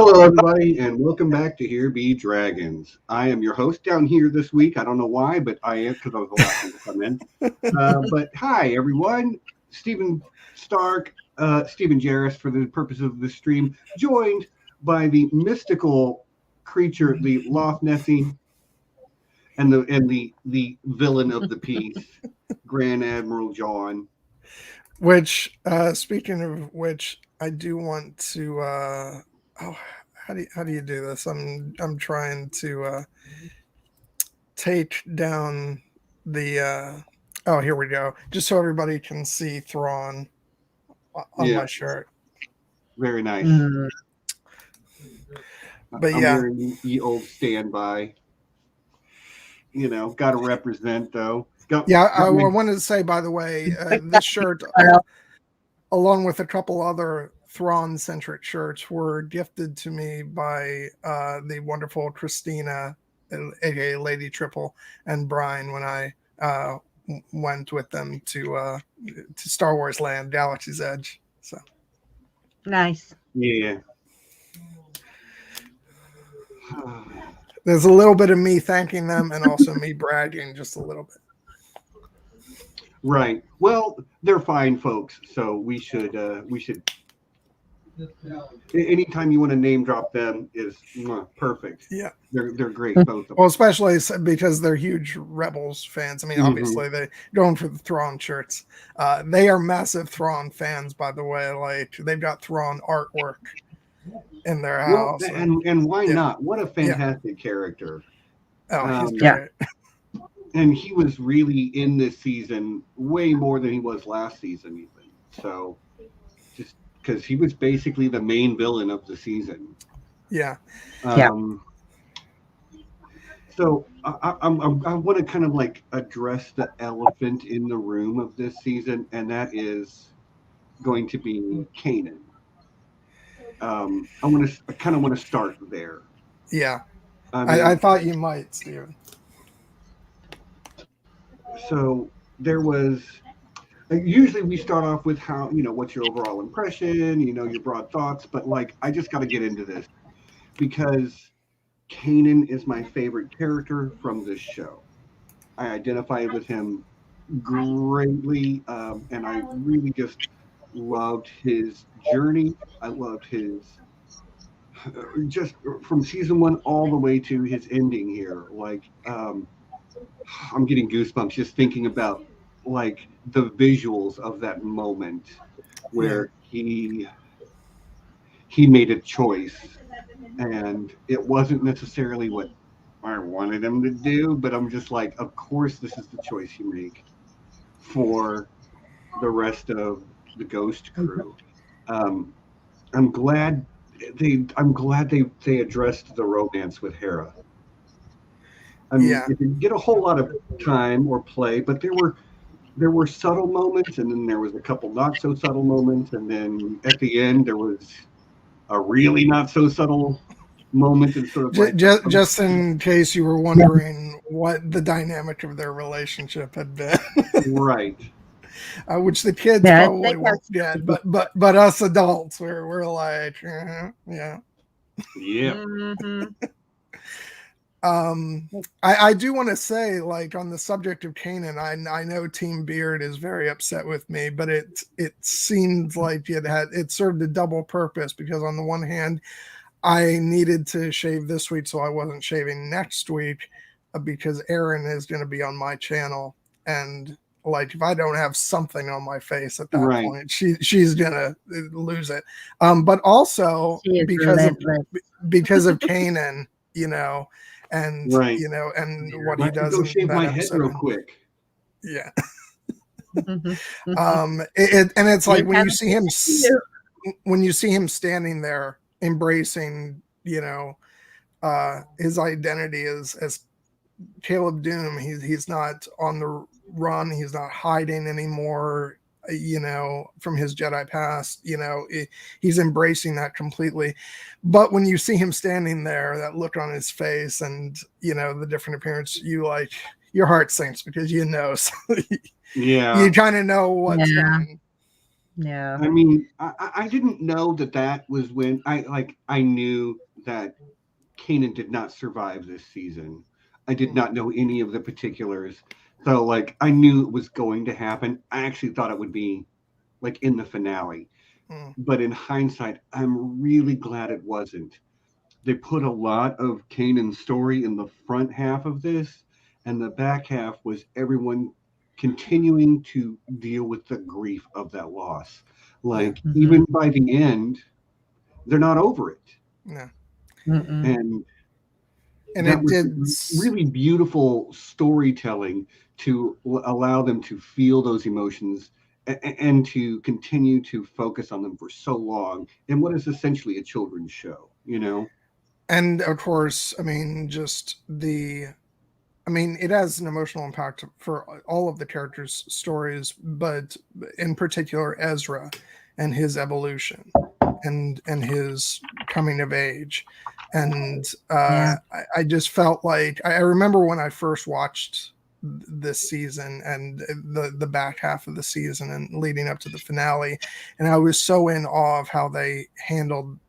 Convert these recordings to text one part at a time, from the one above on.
Hello, everybody, and welcome back to Here Be Dragons. I am your host down here this week. I don't know why, but I am because I was the last one to come in. But hi, everyone. Stephen Stark, Stephen Jarris, for the purpose of the stream, joined by the mystical creature, the Loth Nessie, and the villain of the piece, Grand Admiral John. Which, speaking of which, I do want to. How do you do this? I'm trying to take down the. Oh, here we go. Just so everybody can see Thrawn on my shirt. Very nice. But I'm wearing the old standby. You know, got to represent though. I wanted to say, by the way, this shirt, along with a couple other Thrawn-centric shirts, were gifted to me by the wonderful Christina, aka Lady Triple, and Brian when I went with them to Star Wars Land, Galaxy's Edge. So nice. Yeah. There's a little bit of me thanking them and also me bragging just a little bit. Right. Well, they're fine folks, so we should. Anytime you want to name drop them is perfect. Yeah, they're great, both of them. Well, especially because they're huge Rebels fans. I mean, obviously they're going for the Thrawn shirts. They are massive Thrawn fans, by the way. Like they've got Thrawn artwork in their house. And why not? What a fantastic character. Oh, he's great. And he was really in this season way more than he was last season, even. So, just because he was basically the main villain of the season. Yeah. So I want to kind of like address the elephant in the room of this season, and that is going to be Kanan. I kind of want to start there. Yeah. I thought you might, Steven. So there was, usually we start off with how, what's your overall impression, your broad thoughts, but like, I just got to get into this because Kanan is my favorite character from this show. I identify with him greatly, and I really just loved his journey. I loved his, just from season 1 all the way to his ending here. Like, I'm getting goosebumps just thinking about like the visuals of that moment where he made a choice, and it wasn't necessarily what I wanted him to do, but I'm just like, of course this is the choice you make for the rest of the Ghost crew. I'm glad they addressed the romance with Hera. I mean, it didn't get a whole lot of time or play, but there were subtle moments, and then there was a couple not so subtle moments, and then at the end there was a really not so subtle moment. And sort of just in case you were wondering what the dynamic of their relationship had been, right? Which the kids probably won't get, but us adults, we're like, yeah. Mm-hmm. I do want to say, like, on the subject of Kanan, I know Team Beard is very upset with me, but it seemed like it served a double purpose, because on the one hand, I needed to shave this week, so I wasn't shaving next week, because Erin is going to be on my channel, and like if I don't have something on my face at that point, she's gonna lose it. But also because of Kanan, and and what he does. Go shave my head real quick. Yeah. And it's like when you see him standing there embracing, his identity as Caleb Doom. He's not on the run. He's not hiding anymore. From his Jedi past, he's embracing that completely. But when you see him standing there, that look on his face and, the different appearance, your heart sinks because so you kind of know what's coming. Yeah. I mean, I didn't know that was when I knew that Kanan did not survive this season. I did not know any of the particulars. So like I knew it was going to happen. I actually thought it would be like in the finale. Mm. But in hindsight, I'm really glad it wasn't. They put a lot of Kanan's story in the front half of this, and the back half was everyone continuing to deal with the grief of that loss. Like even by the end, they're not over it. Yeah. Mm-mm. And And that it was did really beautiful storytelling to allow them to feel those emotions and to continue to focus on them for so long in what is essentially a children's show, you know? and of course, I mean, it has an emotional impact for all of the characters' stories, but in particular Ezra and his evolution and his coming of age. And Yeah. I just felt like I remember when I first watched this season and the back half of the season and leading up to the finale, and I was so in awe of how they handled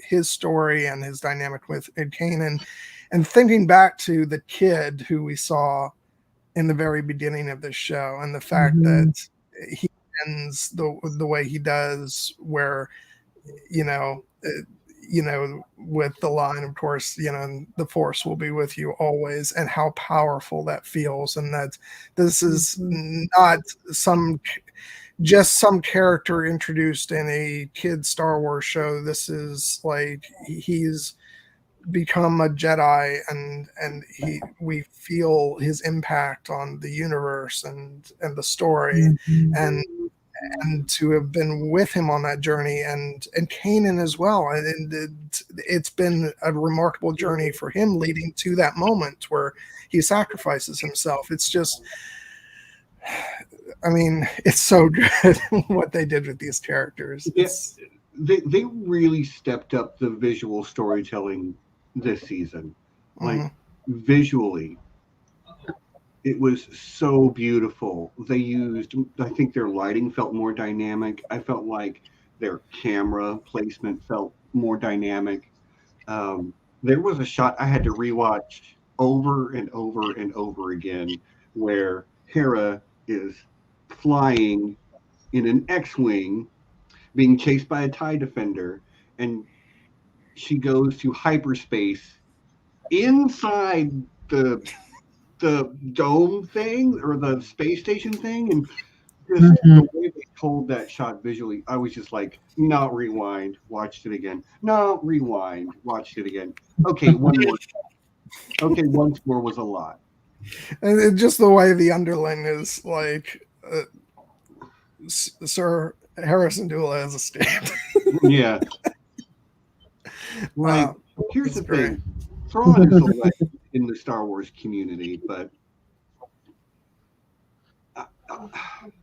his story and his dynamic with Kanan, and thinking back to the kid who we saw in the very beginning of this show and the fact that he ends the way he does, where you know with the line, of course, the force will be with you always, and how powerful that feels, and that this is not some character introduced in a kid Star Wars show. This is like he's become a Jedi, and we feel his impact on the universe and the story, and to have been with him on that journey, and Kanan as well, and it's been a remarkable journey for him leading to that moment where he sacrifices himself. It's just, I mean, it's so good what they did with these characters. Yes, they really stepped up the visual storytelling this season. Like visually, it was so beautiful. They used, I think their lighting felt more dynamic. I felt like their camera placement felt more dynamic. There was a shot I had to rewatch over and over and over again where Hera is flying in an X-wing, being chased by a TIE defender, and she goes to hyperspace inside the dome thing or the space station thing, and just the way they told that shot visually, I was just like, no, rewind, watched it again. No, rewind, watched it again. Okay, one more. Okay, once more was a lot. And just the way the underling is like, Sir Harrison Dula has a stand. Yeah. Like, here's the great. thing. Thrawn is a legend in the Star Wars community, but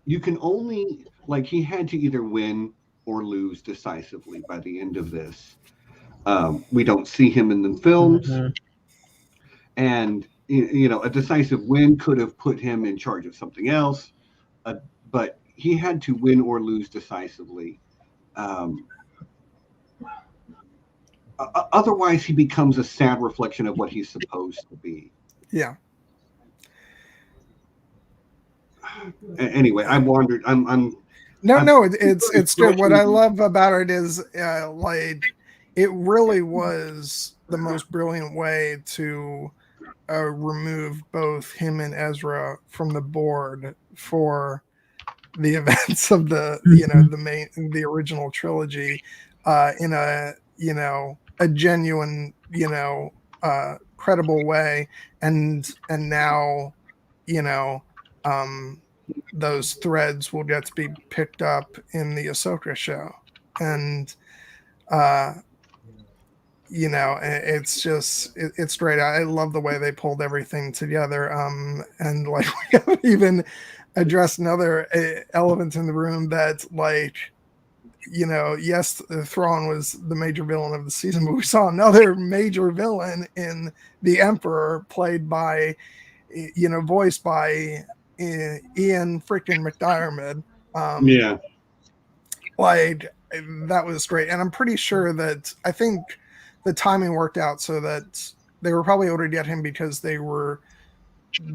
you can only, like, he had to either win or lose decisively by the end of this. We don't see him in the films, and a decisive win could have put him in charge of something else, but he had to win or lose decisively. Otherwise, he becomes a sad reflection of what he's supposed to be. Yeah. Anyway, I wandered. It's good. What I love about it is like it really was the most brilliant way to remove both him and Ezra from the board for the events of the original trilogy in a genuine credible way, and now those threads will get to be picked up in the Ahsoka show, and it's great. I love the way they pulled everything together, and like we haven't even addressed another element in the room that, like, yes, Thrawn was the major villain of the season, but we saw another major villain in the Emperor, played by voiced by Ian freaking McDiarmid. Yeah. Like, that was great. And I'm pretty sure that I think the timing worked out so that they were probably able to get him because they were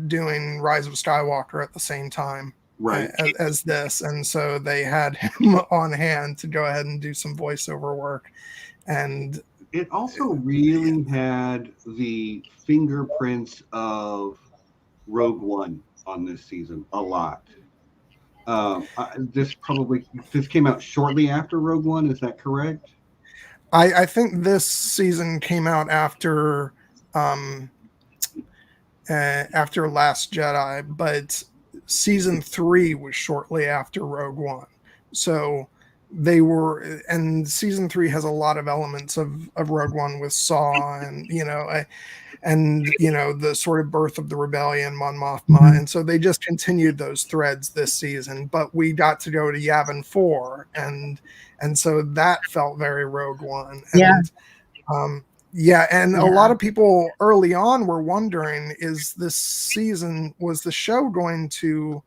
doing Rise of Skywalker at the same time Right. as this. And so they had him on hand to go ahead and do some voiceover work. And it also really had the fingerprints of Rogue One on this season a lot. This came out shortly after Rogue One. Is that correct? I think this season came out after Last Jedi, but season 3 was shortly after Rogue One. So they were, and season 3 has a lot of elements of Rogue One with Saw and the sort of birth of the rebellion, Mon Mothma, and so they just continued those threads this season. But we got to go to Yavin 4, and so that felt very Rogue One. And, and a lot of people early on were wondering: is this season, was the show going to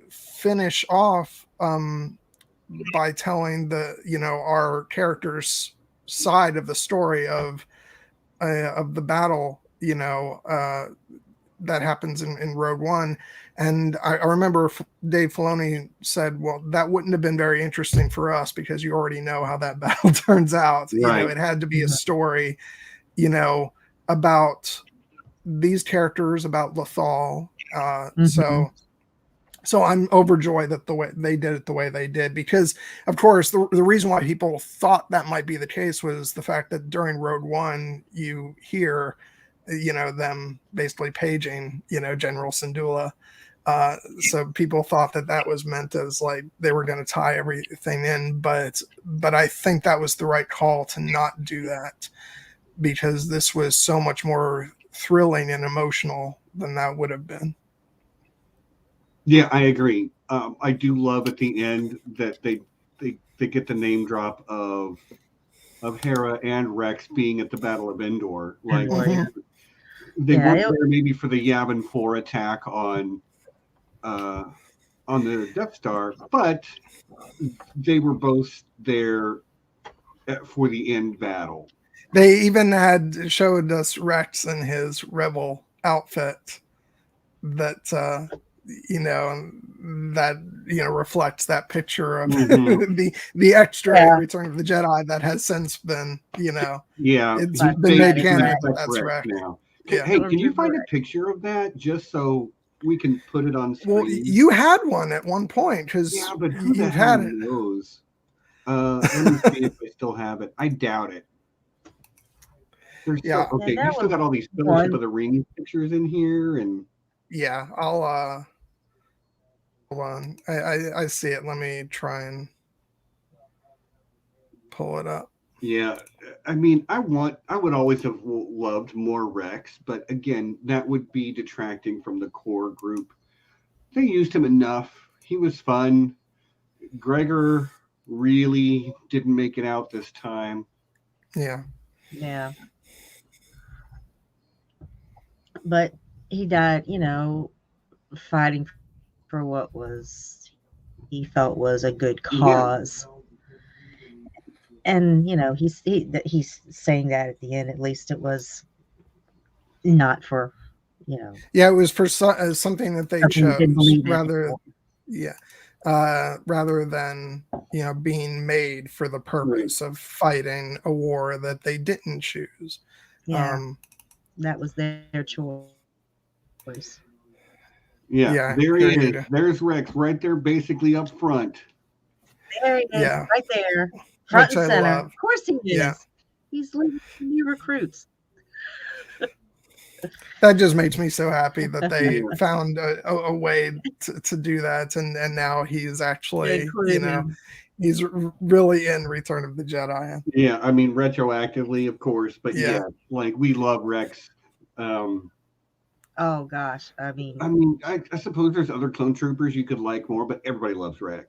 finish off by telling our characters' side of the story of the battle, that happens in Rogue One? And I remember Dave Filoni said, well, that wouldn't have been very interesting for us because you already know how that battle turns out. Right. It had to be a story, about these characters, about Lothal. So I'm overjoyed that the way they did it the way they did, because of course the reason why people thought that might be the case was the fact that during Rogue One you hear them basically paging General Syndulla. So people thought that was meant as like they were going to tie everything in, but I think that was the right call to not do that, because this was so much more thrilling and emotional than that would have been. Yeah, I agree. I do love at the end that they get the name drop of Hera and Rex being at the Battle of Endor. Like they weren't there maybe for the Yavin 4 attack on the Death Star, but they were both there for the end battle. They even had showed us Rex in his rebel outfit that reflects that picture of the extra Return of the Jedi that has since been it's been made canon. That's Rex now. Hey, can you find a picture of that just so we can put it on screen? Well, you had one at one point, because but who the hell knows? Let me see if I still have it. I doubt it. You still got all these Fellowship of the Ring pictures in here, and I'll hold on. I see it. Let me try and pull it up. Yeah, I mean, I would always have loved more Rex, but again, that would be detracting from the core group. They used him enough. He was fun. Gregor really didn't make it out this time. Yeah. But he died, fighting for what he felt was a good cause. Yeah. And, he's saying that at the end, at least it was not for, Yeah, it was for something that they chose rather than, being made for the purpose of fighting a war that they didn't choose. Yeah. That was their choice. Yeah, there he is. There's Rex right there, basically up front. There he is, right there, front and center. Of course he is. Yeah. He's leading new recruits. That just makes me so happy that they found a way to do that, and now he's actually, he's really in Return of the Jedi. Yeah, I mean, retroactively, of course, but like we love Rex. Oh gosh, I mean, I suppose there's other clone troopers you could like more, but everybody loves Rex.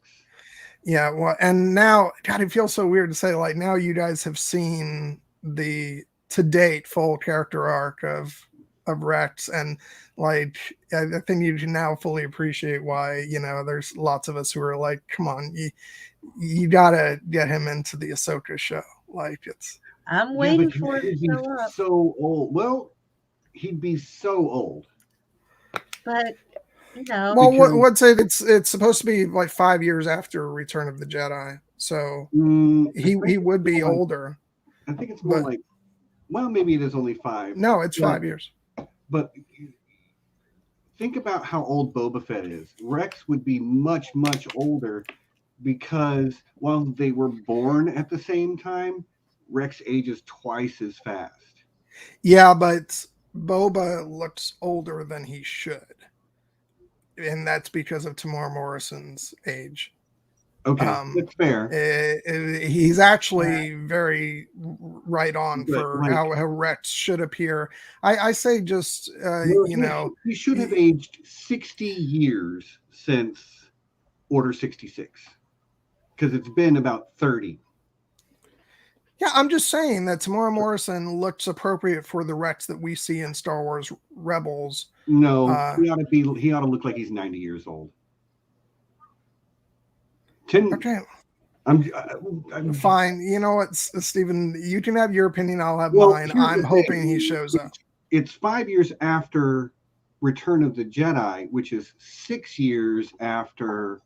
Yeah, well, and now, God, it feels so weird to say, like, now you guys have seen the to date full character arc of Rex, and like I think you can now fully appreciate why, you know, there's lots of us who are like, come on, you gotta get him into the Ahsoka show. Like it's I'm Yeah, waiting but he for it would to be show up. so old. Well, he'd be so old. But you know, well, Because what's it? It's supposed to be like 5 years after Return of the Jedi, so I he think would it's be more like, older. I think it's more But like, well, maybe it is only 5. no, it's But 5 years. but think about how old Boba Fett is. Rex would be much, much older because while they were born at the same time, Rex ages twice as fast. Yeah, but Boba looks older than he should, and that's because of Tamar Morrison's age. Okay, that's fair. He's actually very right on But for like, how Rex should appear. I say just well, you know, he should have aged 60 years since Order 66 because it's been about 30. yeah, I'm just saying that Tamara Morrison looks appropriate for the Rex that we see in Star Wars Rebels. No, he ought to look like he's 90 years old. Okay, I'm fine. You know what, Stephen? You can have your opinion. I'll have well, mine. here's I'm the hoping thing. he shows up. It's 5 years after Return of the Jedi, which is 6 years after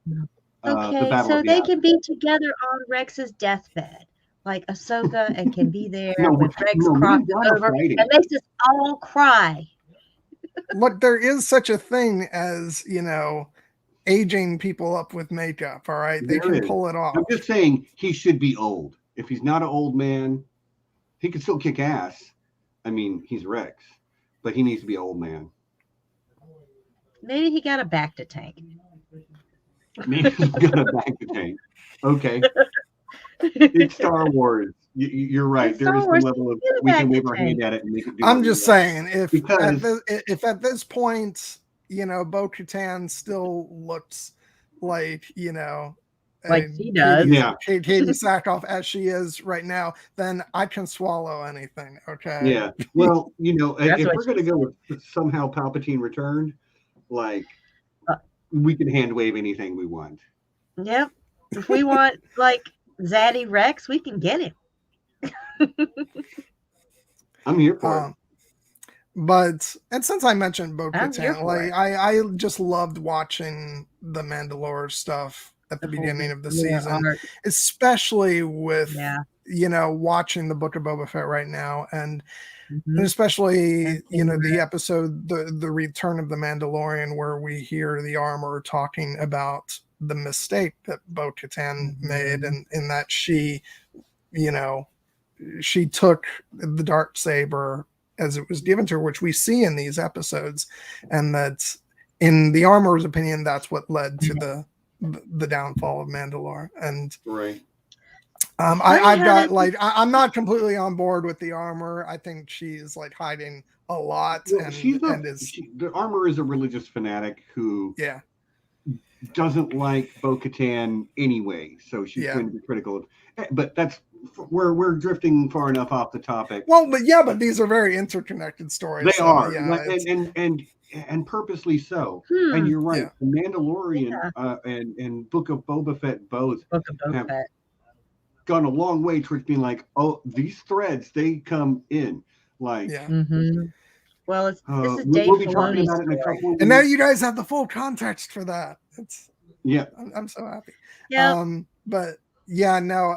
the okay, Battle so of they Yavin. can be together on Rex's deathbed, like Ahsoka, and can be there No, with Rex no, me and crossing John are over. fighting. It makes us all cry. Look, there is such a thing as, you know, aging people up with makeup. All right, they There can is. pull it off. I'm just saying he should be old. If he's not an old man, he can still kick ass. I mean, he's Rex, but he needs to be an old man. Maybe he got a back to tank. Maybe he's got a back to tank. Okay, it's Star Wars. You're right. It's There is Star some Wars. level of Get a we back can to wave our hand tank. at it and make it do. I'm what we just want. saying, if at this point, you know, Bo-Katan still looks like, you know, Like she does. Yeah. Katie Sackhoff as she is right now, then I can swallow anything. Okay. Yeah. Well, you know, That's if what we're going to she go with somehow Palpatine returned, like we can hand wave anything we want. Yep. If we want like Zaddy Rex, we can get him. I'm here for it. But and since I mentioned I'm here Bo-Katan, for like it. I just loved watching the Mandalore stuff at the beginning of the season, especially with you know, watching the Book of Boba Fett right now, and especially you know the episode the Return of the Mandalorian, where we hear the armor talking about the mistake that Bo-Katan made, and in that she, you know, she took the darksaber as it was given to her, which we see in these episodes, and that in the armorer's opinion, that's what led to the downfall of Mandalore. And right. I've got like I'm not completely on board with the armor. I think she's like hiding a lot, Well, and the armor is a religious fanatic who doesn't like Bo-Katan anyway, so she's going to be critical of. But that's we're drifting far enough off the topic. Well, but these are very interconnected stories. They are, and purposely so. And you're right. The Mandalorian and Book of Boba Fett both have gone a long way towards being like, oh, these threads, they come in like. Well, this is we'll Dave be talking about it in a couple of weeks. And now you guys have the full context for that. It's I'm so happy. Yeah. But yeah, no,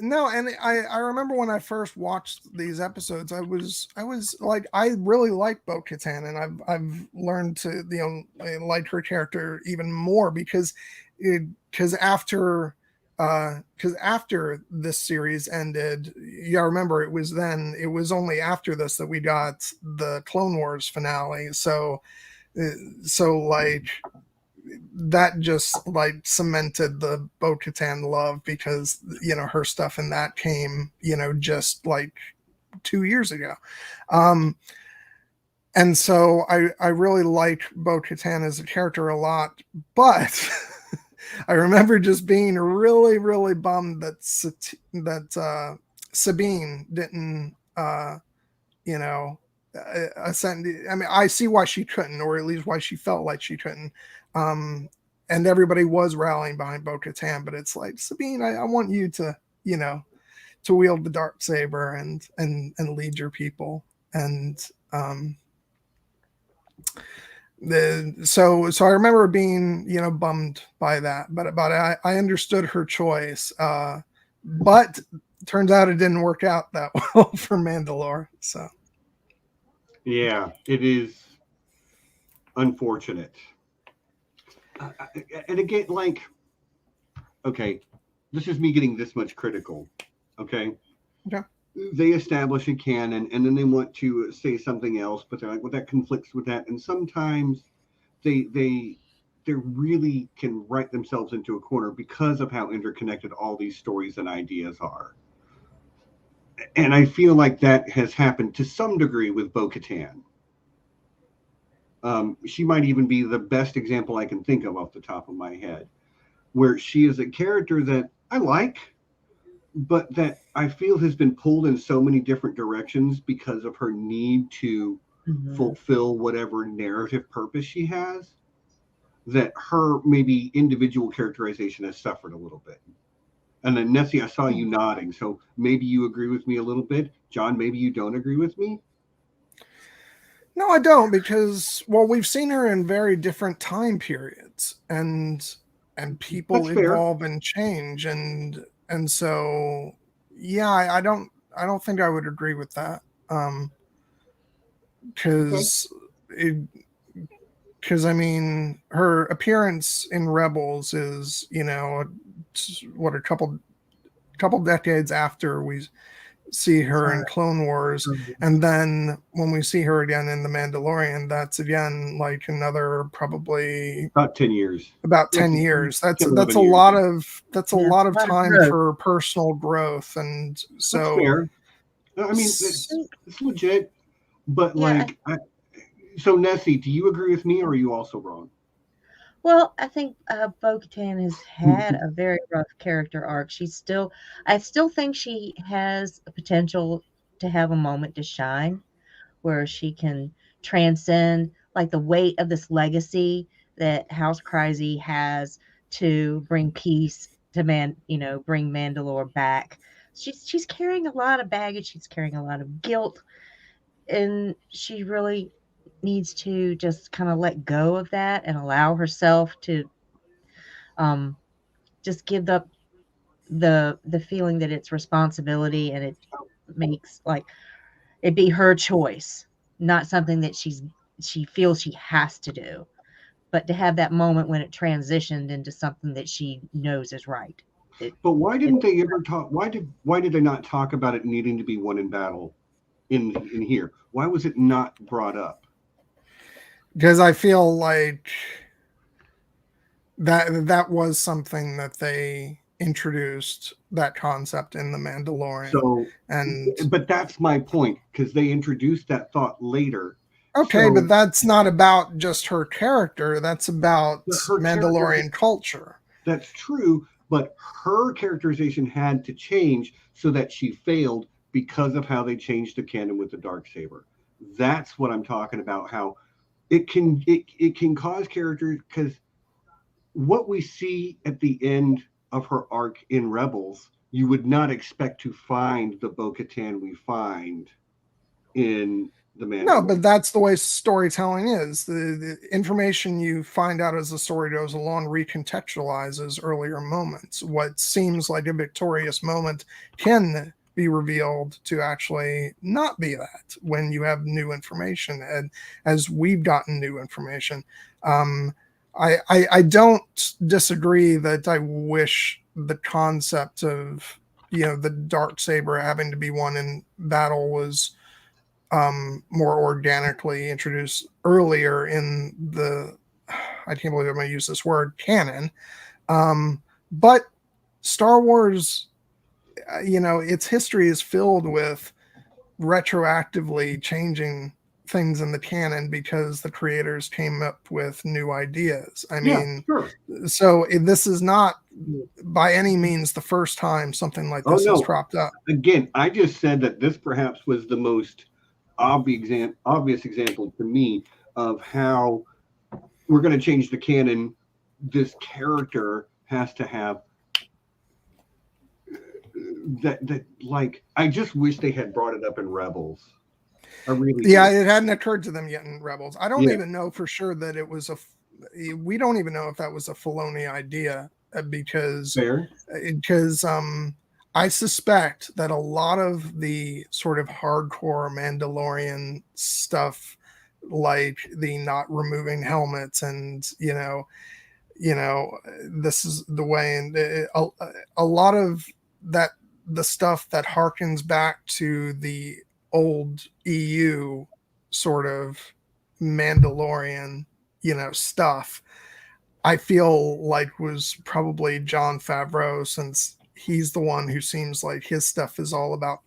and I remember when I first watched these episodes, I was like, I really like Bo-Katan, and I've learned to, you know, like her character even more because after this series ended, remember it was only after this that we got the Clone Wars finale, so like that just like cemented the Bo-Katan love, because you know her stuff in that came, you know, just like 2 years ago. And so I really like Bo-Katan as a character a lot, but I remember just being really, really bummed that Sabine didn't you know, ascend. I mean, I see why she couldn't, or at least why she felt like she couldn't. And everybody was rallying behind Bo-Katan, but it's like, Sabine, I want you to, you know, to wield the Darksaber and lead your people. And so I remember being, you know, bummed by that, but I understood her choice. But turns out it didn't work out that well for Mandalore. So yeah, it is unfortunate. And again, like, okay, this is me getting this much critical. Okay. Okay. They establish a canon and then they want to say something else, but they're like, well, that conflicts with that. And sometimes they really can write themselves into a corner because of how interconnected all these stories and ideas are. And I feel like that has happened to some degree with Bo-Katan. She might even be the best example I can think of off the top of my head, where she is a character that I like, but that I feel has been pulled in so many different directions because of her need to fulfill whatever narrative purpose she has, that her maybe individual characterization has suffered a little bit. And then Nessie, I saw you nodding, so maybe you agree with me a little bit. John, maybe you don't agree with me. No, I don't, because, well, we've seen her in very different time periods, and people evolve and change, and so, yeah, I don't think I would agree with that, because I mean, her appearance in Rebels is, you know, what, a couple decades after we see her in Clone Wars, and then when we see her again in The Mandalorian, that's again like another probably about 10 years. About 10 years. That's a lot of time for personal growth, and so that's fair. I mean, it's legit, but like, so Nessie, do you agree with me, or are you also wrong? Well, I think Bo-Katan has had a very rough character arc. I still think she has a potential to have a moment to shine, where she can transcend like the weight of this legacy that House Kryze has to bring peace to bring Mandalore back. She's carrying a lot of baggage. She's carrying a lot of guilt, and she really needs to just kind of let go of that and allow herself to just give up the feeling that it's responsibility, and it makes like it be her choice, not something that she feels she has to do, but to have that moment when it transitioned into something that she knows is right. But why didn't they ever talk? Why did they not talk about it needing to be won in battle in here? Why was it not brought up? Because I feel like that was something that they introduced, that concept in The Mandalorian. So, but that's my point, because they introduced that thought later. Okay, but that's not about just her character. That's about her Mandalorian culture. That's true, but her characterization had to change so that she failed because of how they changed the canon with the Darksaber. That's what I'm talking about. How it can cause characters, because what we see at the end of her arc in Rebels, you would not expect to find the Bo-Katan we find in the Mandalorian. No, but that's the way storytelling is. The information you find out as the story goes along recontextualizes earlier moments. What seems like a victorious moment can be revealed to actually not be that when you have new information, and as we've gotten new information. I don't disagree that I wish the concept of, you know, the Darksaber having to be won in battle was more organically introduced earlier in the, I can't believe I'm going to use this word, canon. But Star Wars, you know, its history is filled with retroactively changing things in the canon because the creators came up with new ideas. I mean, sure. So this is not by any means the first time something like this has cropped up. Again, I just said that this perhaps was the most obvious example to me of how we're going to change the canon. This character has to have that like, I just wish they had brought it up in Rebels. I really Yeah, do. it hadn't occurred to them yet in Rebels. I don't Yeah. even know for sure that it was we don't even know if that was a Filoni idea because Fair. I suspect that a lot of the sort of hardcore Mandalorian stuff, like the not removing helmets and this is the way, and a lot of that, the stuff that harkens back to the old EU sort of Mandalorian, stuff, I feel like was probably Jon Favreau, since he's the one who seems like his stuff is all about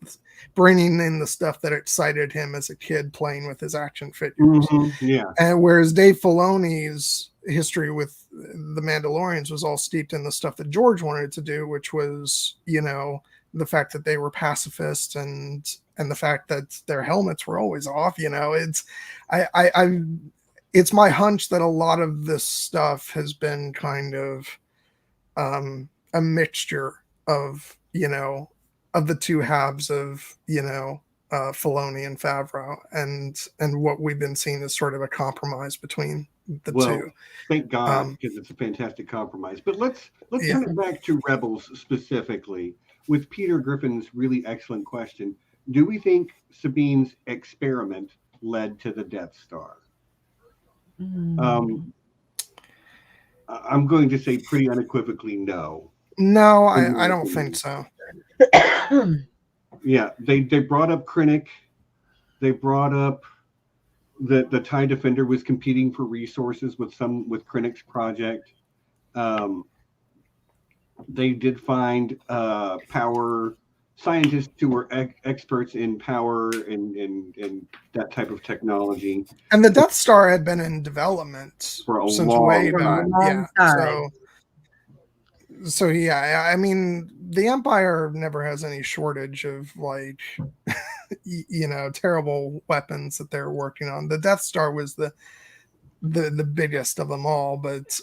bringing in the stuff that excited him as a kid playing with his action figures. Yeah. And whereas Dave Filoni's history with the Mandalorians was all steeped in the stuff that George wanted to do, which was, the fact that they were pacifists and the fact that their helmets were always off. It's my hunch that a lot of this stuff has been kind of a mixture of the two halves of Filoni and Favreau, and what we've been seeing is sort of a compromise between the two. Thank God, because it's a fantastic compromise. But let's turn it back to Rebels specifically with Peter Griffin's really excellent question. Do we think Sabine's experiment led to the Death Star? I'm going to say pretty unequivocally no. No, I don't think so. Yeah, they brought up Krennic. They brought up that the TIE Defender was competing for resources with Krennic's project. They did find power scientists who were experts in power and that type of technology. And the Death Star had been in development since way back. Yeah. So yeah, I mean, the Empire never has any shortage of terrible weapons that they're working on. The Death Star was the biggest of them all, but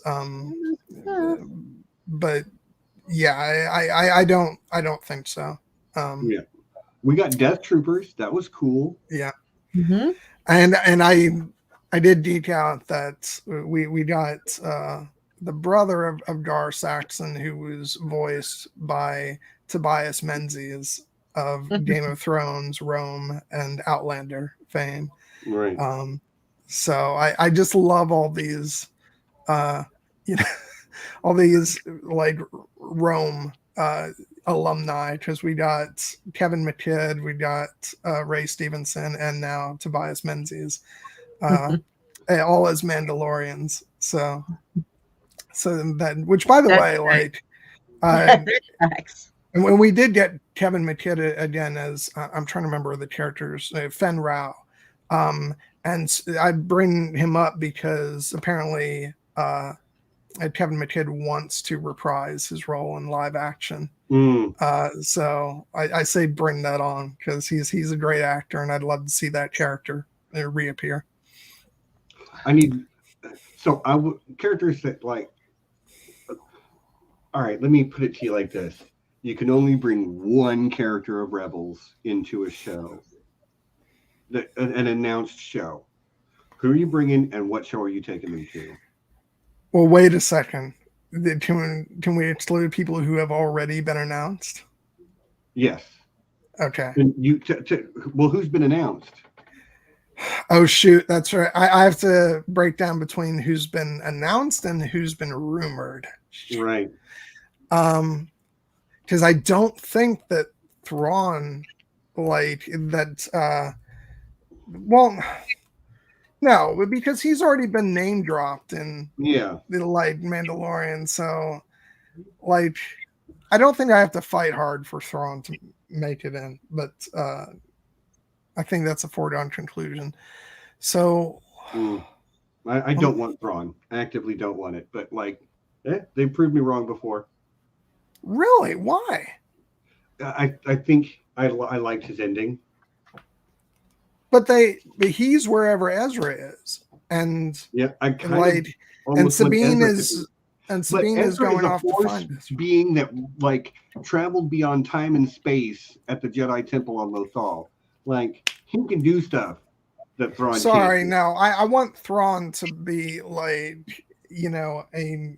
yeah, I don't think so. Yeah, we got Death Troopers. That was cool. Yeah, Mm-hmm. and I did geek out that we got the brother of Gar Saxon, who was voiced by Tobias Menzies of Game of Thrones, Rome, and Outlander fame. Right. So I just love all these, all these like Rome alumni, because we got Kevin McKidd, we got Ray Stevenson, and now Tobias Menzies, all as Mandalorians. So that, which by the way, like, and when we did get Kevin McKidd again as I'm trying to remember the characters, Fen Rao, and I bring him up because apparently Kevin McKidd wants to reprise his role in live action. So I say bring that on, because he's a great actor, and I'd love to see that character reappear. Characters that like. All right, let me put it to you like this. You can only bring one character of Rebels into a show, an announced show. Who are you bringing, and what show are you taking them to? Well, wait a second. Can we exclude people who have already been announced? Yes. Okay. And well, who's been announced? Oh, shoot. That's right. I have to break down between who's been announced and who's been rumored. Right. Because I don't think that Thrawn, like that. Well, no, because he's already been name dropped in the like Mandalorian. So, like, I don't think I have to fight hard for Thrawn to make it in, but I think that's a foregone conclusion. So, I don't want Thrawn. I actively don't want it, but like, they proved me wrong before. Really? Why? I think I liked his ending. But he's wherever Ezra is, and Yeah, I kind like, of and almost want Sabine Ezra to is, be. and But Sabine is Ezra going a off to force find us. being that like traveled beyond time and space at the Jedi Temple on Lothal. Like he can do stuff that Thrawn Sorry, can't. no, I want Thrawn to be like, you know, a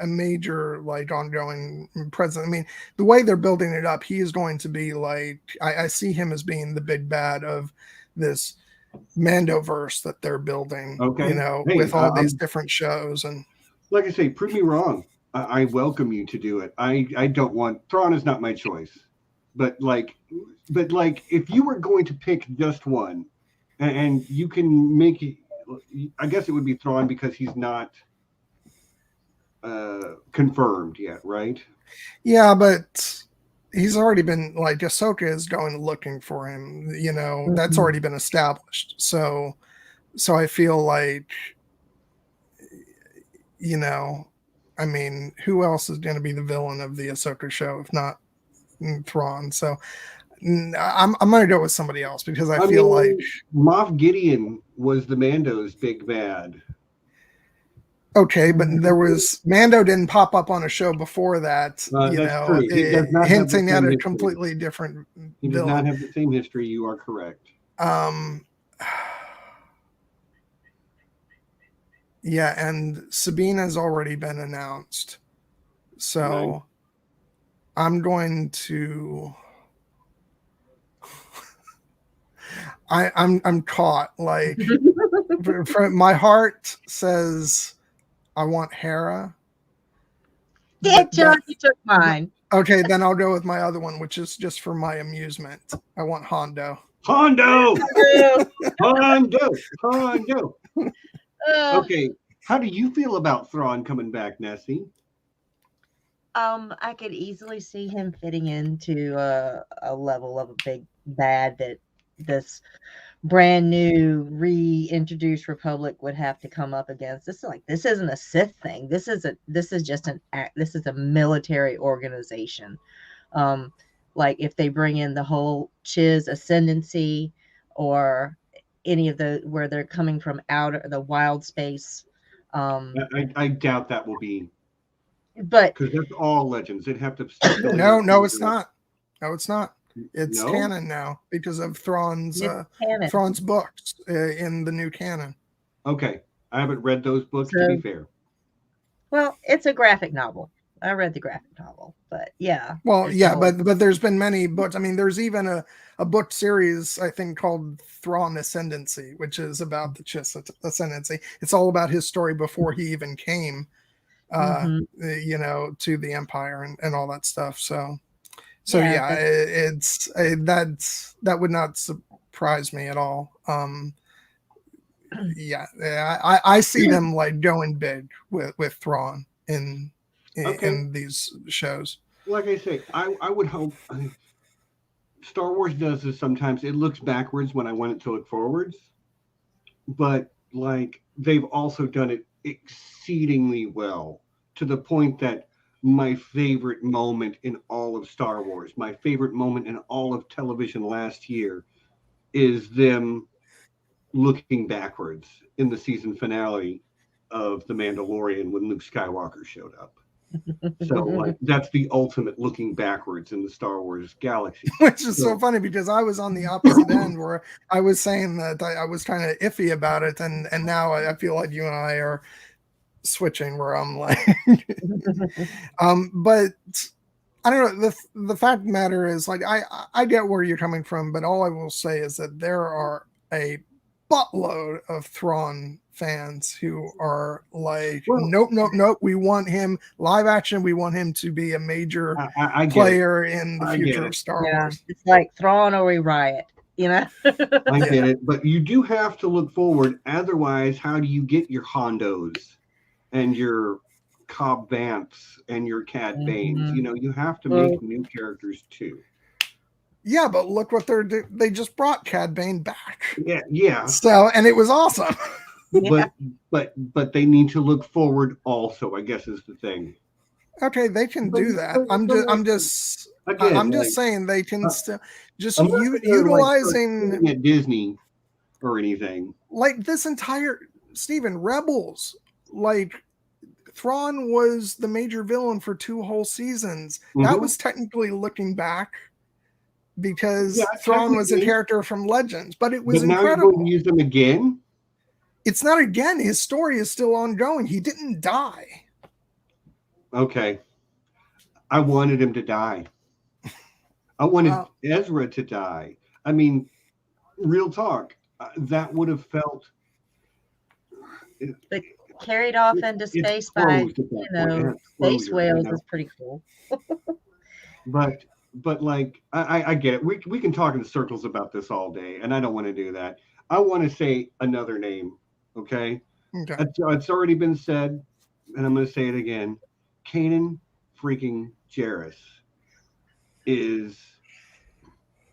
major like ongoing presence. I mean, the way they're building it up, he is going to be like, I see him as being the big bad of this Mandoverse that they're building. Okay. You know, Hey, with all these different shows. And like I say, prove me wrong. I welcome you to do it. I don't want Thrawn is not my choice, but like if you were going to pick just one, and you can make it, I guess it would be Thrawn because he's not confirmed yet, right? yeah, but he's already been like Ahsoka is going looking for him. You know, that's already been established. So I feel like, you know, I mean, who else is going to be the villain of the Ahsoka show if not Thrawn? So I'm going to go with somebody else because I feel like Moff Gideon was the Mando's big bad. okay, but there was Mando didn't pop up on a show before that, you That's know, true. He does not have the hinting at same a history. completely different He does villain. not have the same history. You are correct. Yeah, and Sabine has already been announced. So Right. I'm going to I'm caught. Like my heart says I want Hera. Yeah, John, you took mine. Okay, then I'll go with my other one, which is just for my amusement. I want Hondo. Hondo! Hondo! Okay, how do you feel about Thrawn coming back, Nessie? I could easily see him fitting into a level of a big bad that this brand new reintroduced Republic would have to come up against. This isn't a Sith thing. This is just this is a military organization. Like if they bring in the whole Chiz ascendancy or any of the where they're coming from out of the wild space. I doubt that will be. But because that's all legends. They'd have to. No, it's not. No, it's not. It's No? canon now because of Thrawn's books in the new canon. Okay, I haven't read those books to be fair. Well, it's a graphic novel. I read the graphic novel, but yeah. Well, yeah, but there's been many books. I mean, there's even a book series I think called Thrawn Ascendancy, which is about the Chiss Ascendancy. It's all about his story before he even came, you know, to the Empire and all that stuff. So yeah, it's that would not surprise me at all. Yeah, I see them like going big with Thrawn in these shows. Like I say, I would hope. Star Wars does this sometimes. It looks backwards when I want it to look forwards, but like they've also done it exceedingly well to the point that my favorite moment in all of Star Wars, my favorite moment in all of television last year, is them looking backwards in the season finale of The Mandalorian when Luke Skywalker showed up. So like that's the ultimate looking backwards in the Star Wars galaxy. Which is so funny because I was on the opposite end where I was saying that I was kind of iffy about it, and now I feel like you and I are switching where I'm like but I don't know, the fact of the matter is like I get where you're coming from, but all I will say is that there are a buttload of Thrawn fans who are like, nope, we want him live action, we want him to be a major player in the future of Star Wars. It's like Thrawn or we riot, you know. I get it, but you do have to look forward, otherwise how do you get your Hondos and your Cobb Vanths and your Cad Banes? You know, you have to make new characters too. Yeah, but look what they just brought Cad Bane back. Yeah. So, and it was awesome. But they need to look forward also, I guess is the thing. Okay, they can do that. I'm just saying they can still just utilizing at Disney or anything. Like this entire Stephen Rebels, like Thrawn was the major villain for 2 whole seasons. That was technically looking back because Thrawn was a character from Legends, but it was incredible. Now you're going to use them again? It's not again. His story is still ongoing. He didn't die. Okay. I wanted him to die. I wanted Ezra to die. I mean, real talk. That would have felt... But carried off into space by, space whales is pretty cool. But like, I get it. We can talk in circles about this all day, and I don't want to do that. I want to say another name, okay? It's already been said, and I'm going to say it again. Kanan freaking Jarrus is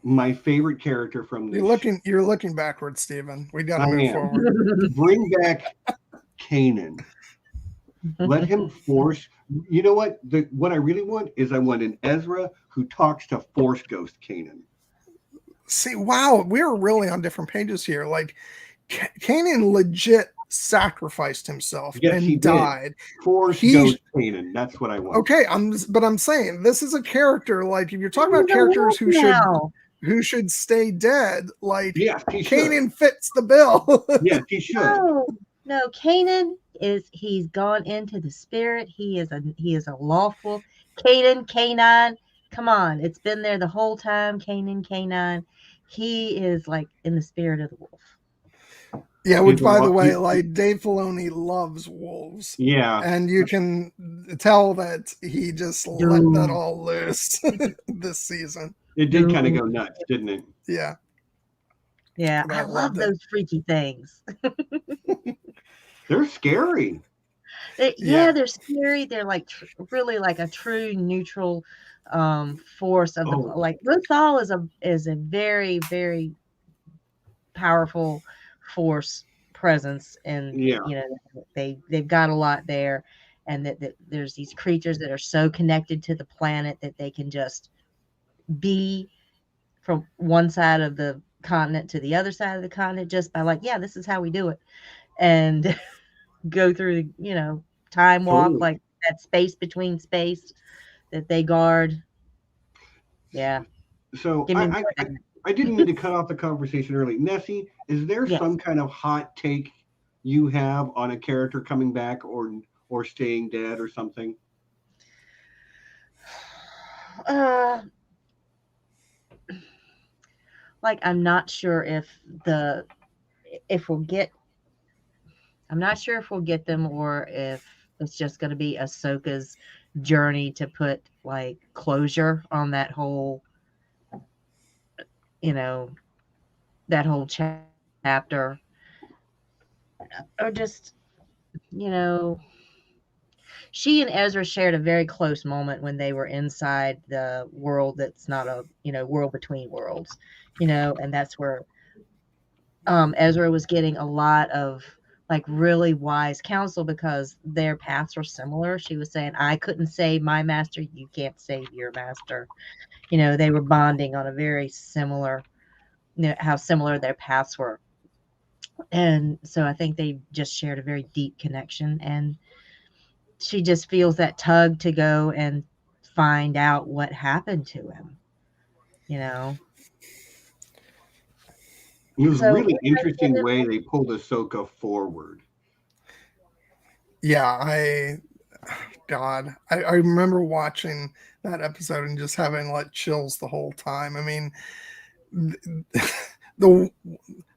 my favorite character from this. You're looking backwards, Stephen. We got to move forward. Bring back Kanan. Let him force. You know what? What I really want is I want an Ezra who talks to Force Ghost Kanan. See, wow, we're really on different pages here. Like, Kanan legit sacrificed himself and died. Force Ghost Kanan. That's what I want. Okay, I'm saying this is a character. Like, if you're talking about characters who should stay dead, like Kanan fits the bill. Yes, he should. No, Kanan he's gone into the spirit. He is a lawful Kanan. Come on, it's been there the whole time. Kanan. He is like in the spirit of the wolf. Yeah, which by the way, like Dave Filoni loves wolves. Yeah. And you can tell that he just let that all loose this season. It did kind of go nuts, didn't it? Yeah. Yeah, I love those freaky things. They're scary. They're scary. They're like really like a true neutral force of the like Lothal is a very, very powerful force presence, and they've got a lot there, and that there's these creatures that are so connected to the planet that they can just be from one side of the continent to the other side of the continent just by this is how we do it, and go through time walk, like that space between space that they guard. So I didn't mean to cut off the conversation early. Nessie, is there some kind of hot take you have on a character coming back or staying dead or something? Like, I'm not sure if we'll get them, or if it's just going to be Ahsoka's journey to put like closure on that whole, that whole chapter, or just, she and Ezra shared a very close moment when they were inside the world that's not a, world between worlds, and that's where Ezra was getting a lot of like really wise counsel because their paths were similar. She was saying, I couldn't save my master, you can't save your master. They were bonding on a very similar, how similar their paths were. And so I think they just shared a very deep connection, and she just feels that tug to go and find out what happened to him, It was a really interesting way they pulled Ahsoka forward. Yeah, I remember watching that episode and just having like chills the whole time. I mean, the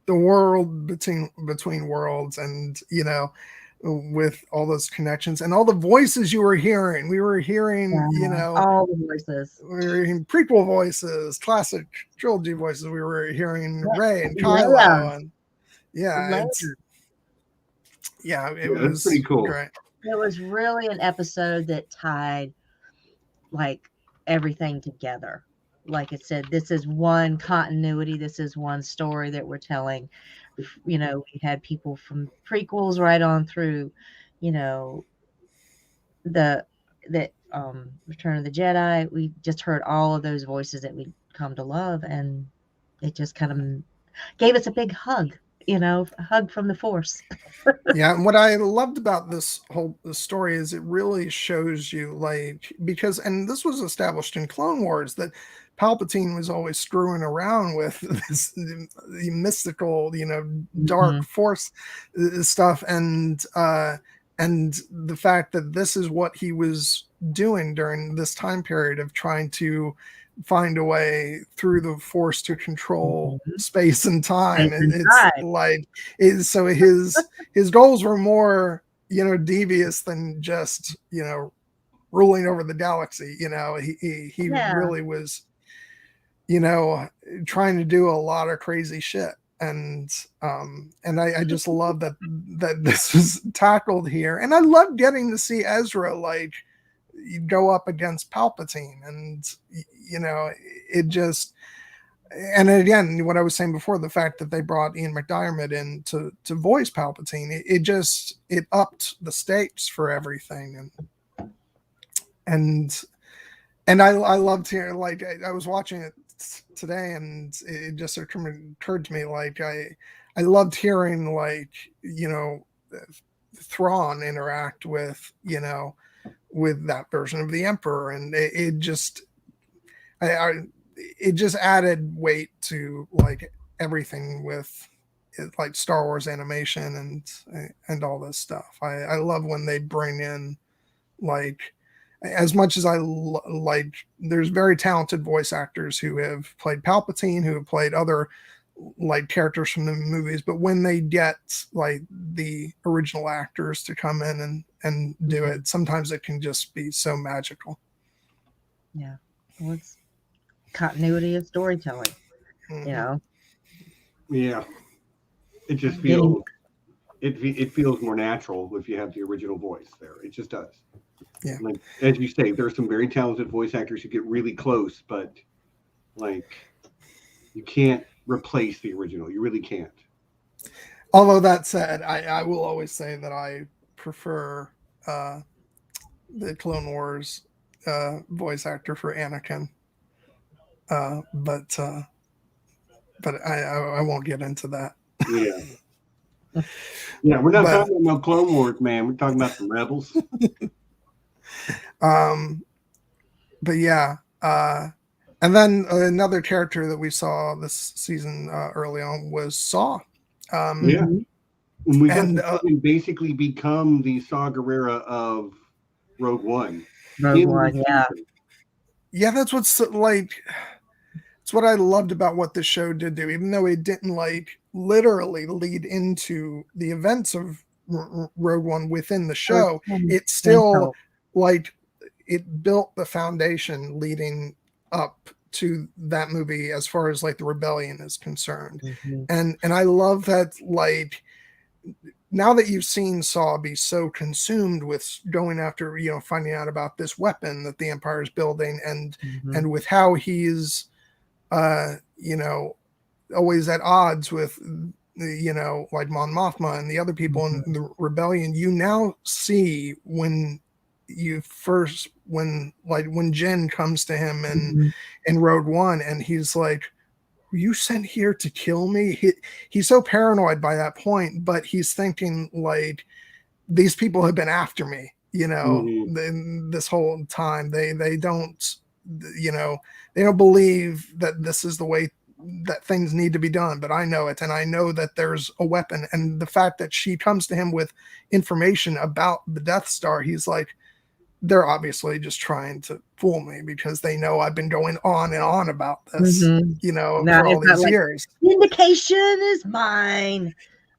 world between worlds, and with all those connections and all the voices you were hearing. We were hearing, all the voices. We were hearing prequel voices, classic trilogy voices. We were hearing Rey and Kylo, and it was pretty cool. Great. It was really an episode that tied like everything together. Like it said, this is one continuity. This is one story that we're telling. We had people from prequels right on through, the Return of the Jedi. We just heard all of those voices that we come to love, and it just kind of gave us a big hug. a hug from the Force. Yeah, and what I loved about this whole story is it really shows you, like, because, and this was established in Clone Wars, that Palpatine was always screwing around with this the mystical, dark Force stuff, and the fact that this is what he was doing during this time period of trying to find a way through the Force to control space and time. And it's like, so his goals were more, devious than just, ruling over the galaxy. He really was, trying to do a lot of crazy shit. And I just love that this was tackled here. And I love getting to see Ezra, like, go up against Palpatine, and it just, and again, what I was saying before, the fact that they brought Ian McDiarmid in to voice Palpatine, it upped the stakes for everything. And I loved hearing, like, I was watching it today, and it just occurred to me, like, I loved hearing, like, Thrawn interact with, with that version of the Emperor, and it just added weight to, like, everything with it, like Star Wars animation and all this stuff. I love when they bring in, like, as much as I like, there's very talented voice actors who have played Palpatine, who have played other, like, characters from the movies, but when they get, like, the original actors to come in and do it, sometimes it can just be so magical. Yeah, well, it's continuity of storytelling. Yeah, it just feels it feels more natural if you have the original voice there. It just does. Yeah, like, as you say, there's some very talented voice actors who get really close, but, like, you can't replace the original. You really can't. Although that said, I will always say that I prefer the Clone Wars voice actor for Anakin. But I won't get into that. Yeah, we're not talking about Clone Wars, man. We're talking about the Rebels. But yeah, and then another character that we saw this season early on was Saw. And we got to basically become the Saw Gerrera of Rogue One. Yeah, that's what's, like, it's what I loved about what the show did do, even though it didn't, like, literally lead into the events of Rogue One within the show. It still, like, it built the foundation leading up to that movie as far as, like, the rebellion is concerned. And I love that, like, now that you've seen Saw be so consumed with going after, finding out about this weapon that the Empire is building, and with how he's always at odds with, like, Mon Mothma and the other people in the rebellion, you now see when Jyn comes to him in Rogue One, and he's like, were you sent here to kill me? He's so paranoid by that point, but he's thinking, like, these people have been after me, this whole time. They don't, they don't believe that this is the way that things need to be done, but I know it, and I know that there's a weapon. And the fact that she comes to him with information about the Death Star, he's like, they're obviously just trying to fool me, because they know I've been going on and on about this, for all these years. Vindication is mine.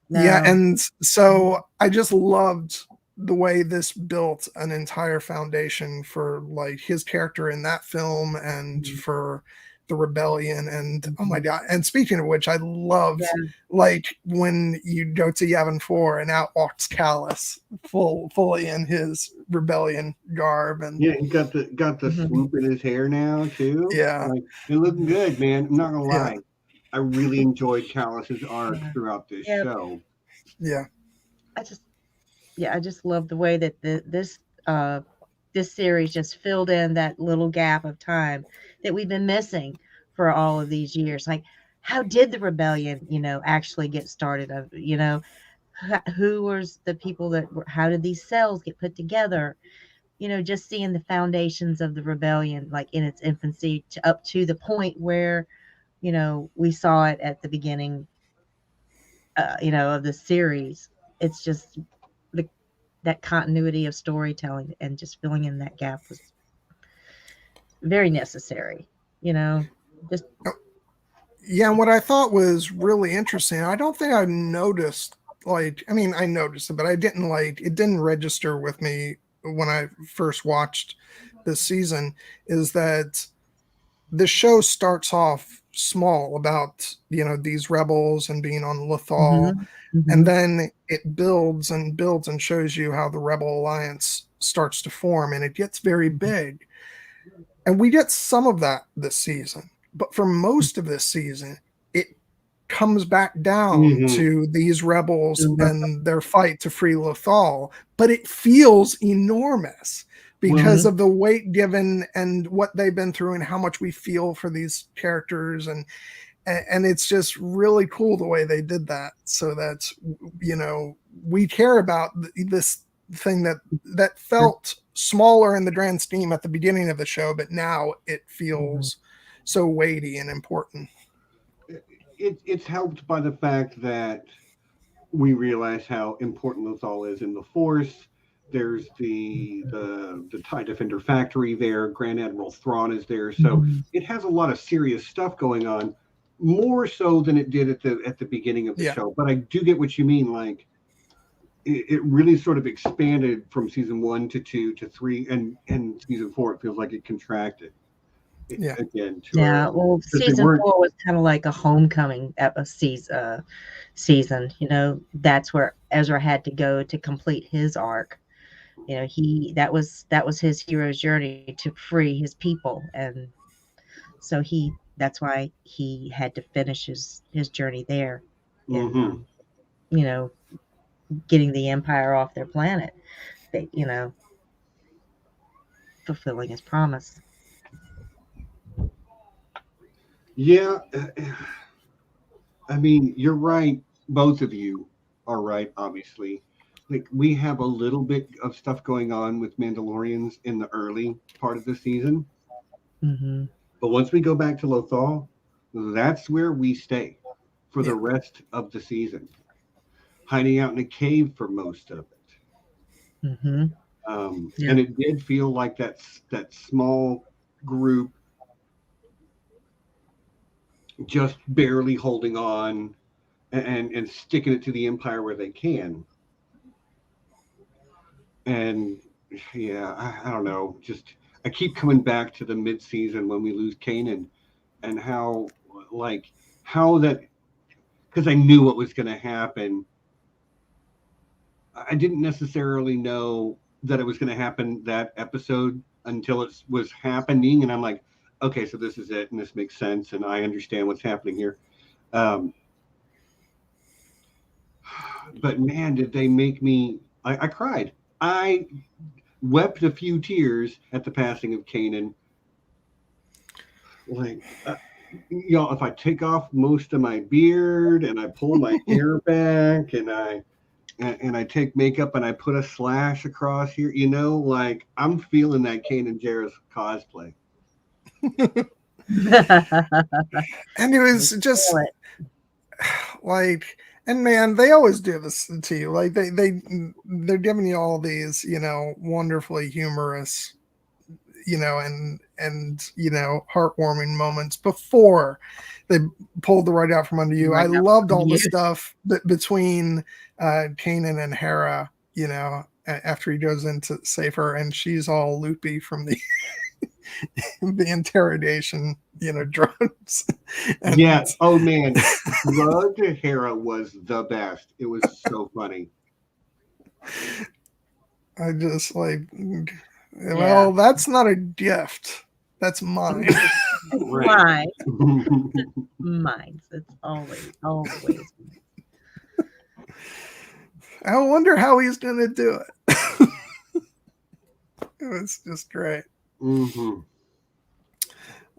No. Yeah, and so I just loved the way this built an entire foundation for, like, his character in that film, and for the rebellion. And oh my god! And speaking of which, I loved like when you go to Yavin 4 and out walks Callus fully in his rebellion garb, and he got the swoop in his hair now too. Yeah, like, it's looking good, man. I'm not gonna lie, I really enjoyed Callus's arc throughout this show. I just love the way that this series just filled in that little gap of time that we've been missing for all of these years. Like, how did the rebellion, actually get started? Who was the people that were, how did these cells get put together? Just seeing the foundations of the rebellion, like in its infancy, up to the point where, we saw it at the beginning, of the series. It's just that continuity of storytelling and just filling in that gap was very necessary. Just Yeah, and what I thought was really interesting, I don't think I noticed, I noticed it, but it didn't register with me when I first watched this season, is that the show starts off small about, these rebels and being on Lothal, and then it builds and builds and shows you how the Rebel Alliance starts to form, and it gets very big. And we get some of that this season. But for most of this season, it comes back down to these rebels and their fight to free Lothal. But it feels enormous because of the weight given and what they've been through and how much we feel for these characters. And it's just really cool the way they did that, so that, we care about this thing that felt smaller in the grand scheme at the beginning of the show, but now it feels so weighty and important. It's helped by the fact that we realize how important Lothal is in the Force. There's the TIE Defender factory there. Grand Admiral Thrawn is there, so it has a lot of serious stuff going on, more so than it did at the beginning of the show. But I do get what you mean. Like, it really sort of expanded from season 1 to 2 to 3, and season 4 it feels like it contracted. Again. Well, season 4 was kind of like a homecoming season. That's where Ezra had to go to complete his arc. That was his hero's journey to free his people, and so that's why he had to finish his journey there. And, getting the Empire off their planet, fulfilling his promise. Yeah, I mean, you're right. Both of you are right, obviously. Like, we have a little bit of stuff going on with Mandalorians in the early part of the season. But once we go back to Lothal, that's where we stay for the rest of the season, hiding out in a cave for most of it. And it did feel like that small group just barely holding on and sticking it to the Empire where they can. And I don't know, just I keep coming back to the mid-season when we lose Kanan, and how that, because I knew what was going to happen. I didn't necessarily know that it was going to happen that episode until it was happening, and I'm like, okay, so this is it, and this makes sense, and I understand what's happening here. But man, did they make me... I cried. I wept a few tears at the passing of Kanan. Like, if I take off most of my beard and I pull my hair back and I take makeup and I put a slash across here, like, I'm feeling that Kanan Jarrus cosplay. And it was just like, and man, they always do this to you. Like, they're giving you all these, wonderfully humorous, and heartwarming moments before they pulled the rug out from under you. I loved all the stuff between Kanan and Hera, after he goes in to save her, and she's all loopy from the the interrogation, drugs. Yes. Oh man, Drug Hera was the best. It was so funny. I just well, that's not a gift. That's mine. Mine. Mine. It's always. I wonder how he's going to do it. It was just great.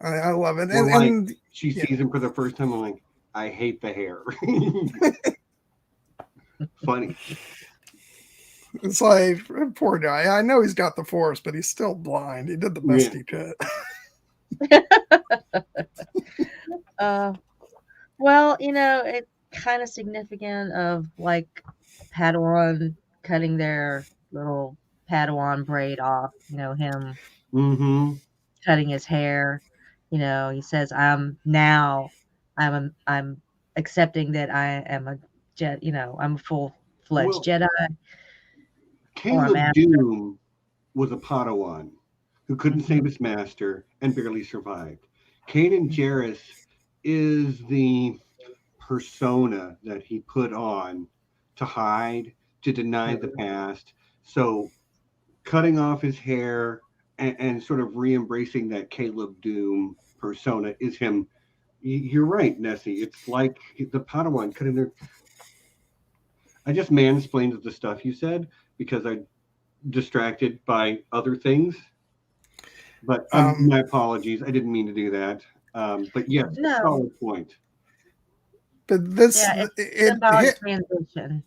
I love it. And she sees him for the first time. I'm like, I hate the hair. Funny. It's like, poor guy. I know he's got the force, but he's still blind. He did the best he could. Well, it's kind of significant of like Padawan cutting their little Padawan braid off, him cutting his hair. He says, I'm accepting that I am a I'm a full-fledged Jedi. Caleb Doom was a Padawan who couldn't save his master and barely survived. Kanan Jarrus is the persona that he put on to hide, to deny the past. So cutting off his hair and sort of re-embracing that Caleb Doom persona is him. You're right, Nessie. It's like the Padawan cutting their... I just mansplained the stuff you said because I'm distracted by other things. But my apologies. I didn't mean to do that. But yes, solid point. But this symbolic transition,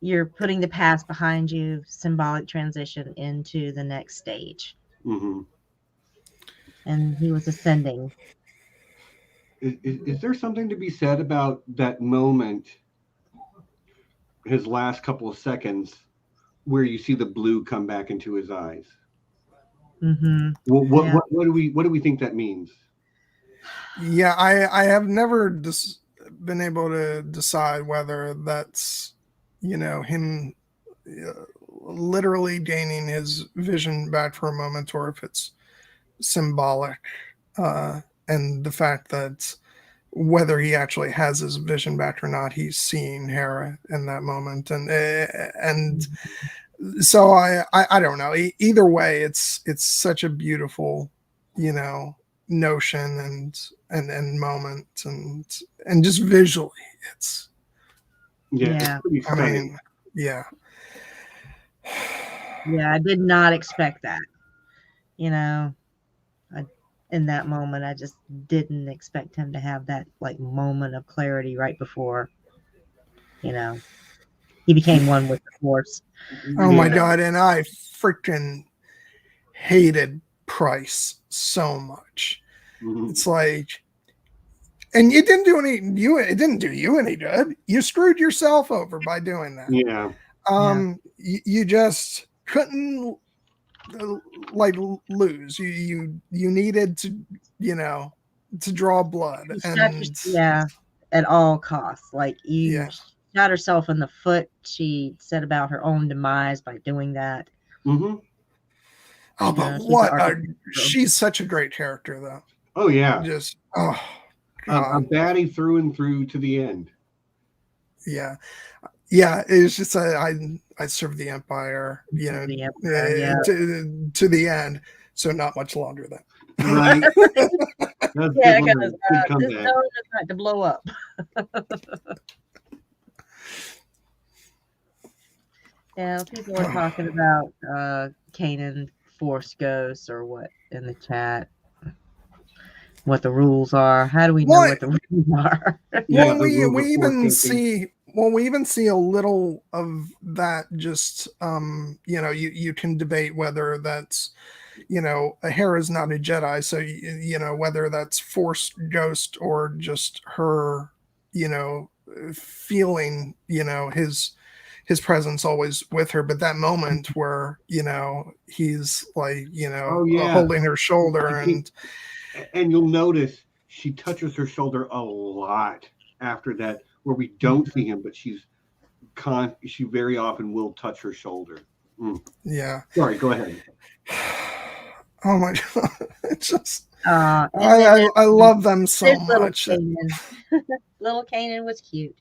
you're putting the past behind you, symbolic transition into the next stage. Mm-hmm. And he was ascending. Is there something to be said about that moment, his last couple of seconds, where you see the blue come back into his eyes? Mm-hmm. Well, what do we think that means? Yeah, I have never been able to decide whether that's him literally gaining his vision back for a moment, or if it's symbolic, and the fact that whether he actually has his vision back or not, he's seeing Hera in that moment, and so I don't know. Either way, it's such a beautiful notion and moment and just visually it's pretty stunning. Yeah, I did not expect that. In that moment, I just didn't expect him to have that like moment of clarity right before he became one with the Force. Oh my God, and I freaking hated Price so much. Mm-hmm. It's like, and it didn't do you any good. You screwed yourself over by doing that. Yeah. You just couldn't like lose. You needed to to draw blood at all costs. Like shot herself in the foot. She set about her own demise by doing that. Mm-hmm. Oh, but she's such a great character, though. Oh yeah, just a baddie through and through to the end. Yeah, it's just I served the Empire, to the end, so not much longer then. Right. Because this stone is not to blow up. Yeah, people are talking about Kanan Force Ghosts or what in the chat. What the rules are? How do we know what the rules are? Well, we even see a little of that. Just you can debate whether that's Hera's not a Jedi, so whether that's Force Ghost or just her feeling his presence always with her. But that moment where he's like holding her shoulder and you'll notice she touches her shoulder a lot after that, where we don't see him, but she very often will touch her shoulder. Yeah. Sorry, go ahead. Oh my God. It's just I love them so much. Little Kanan was cute.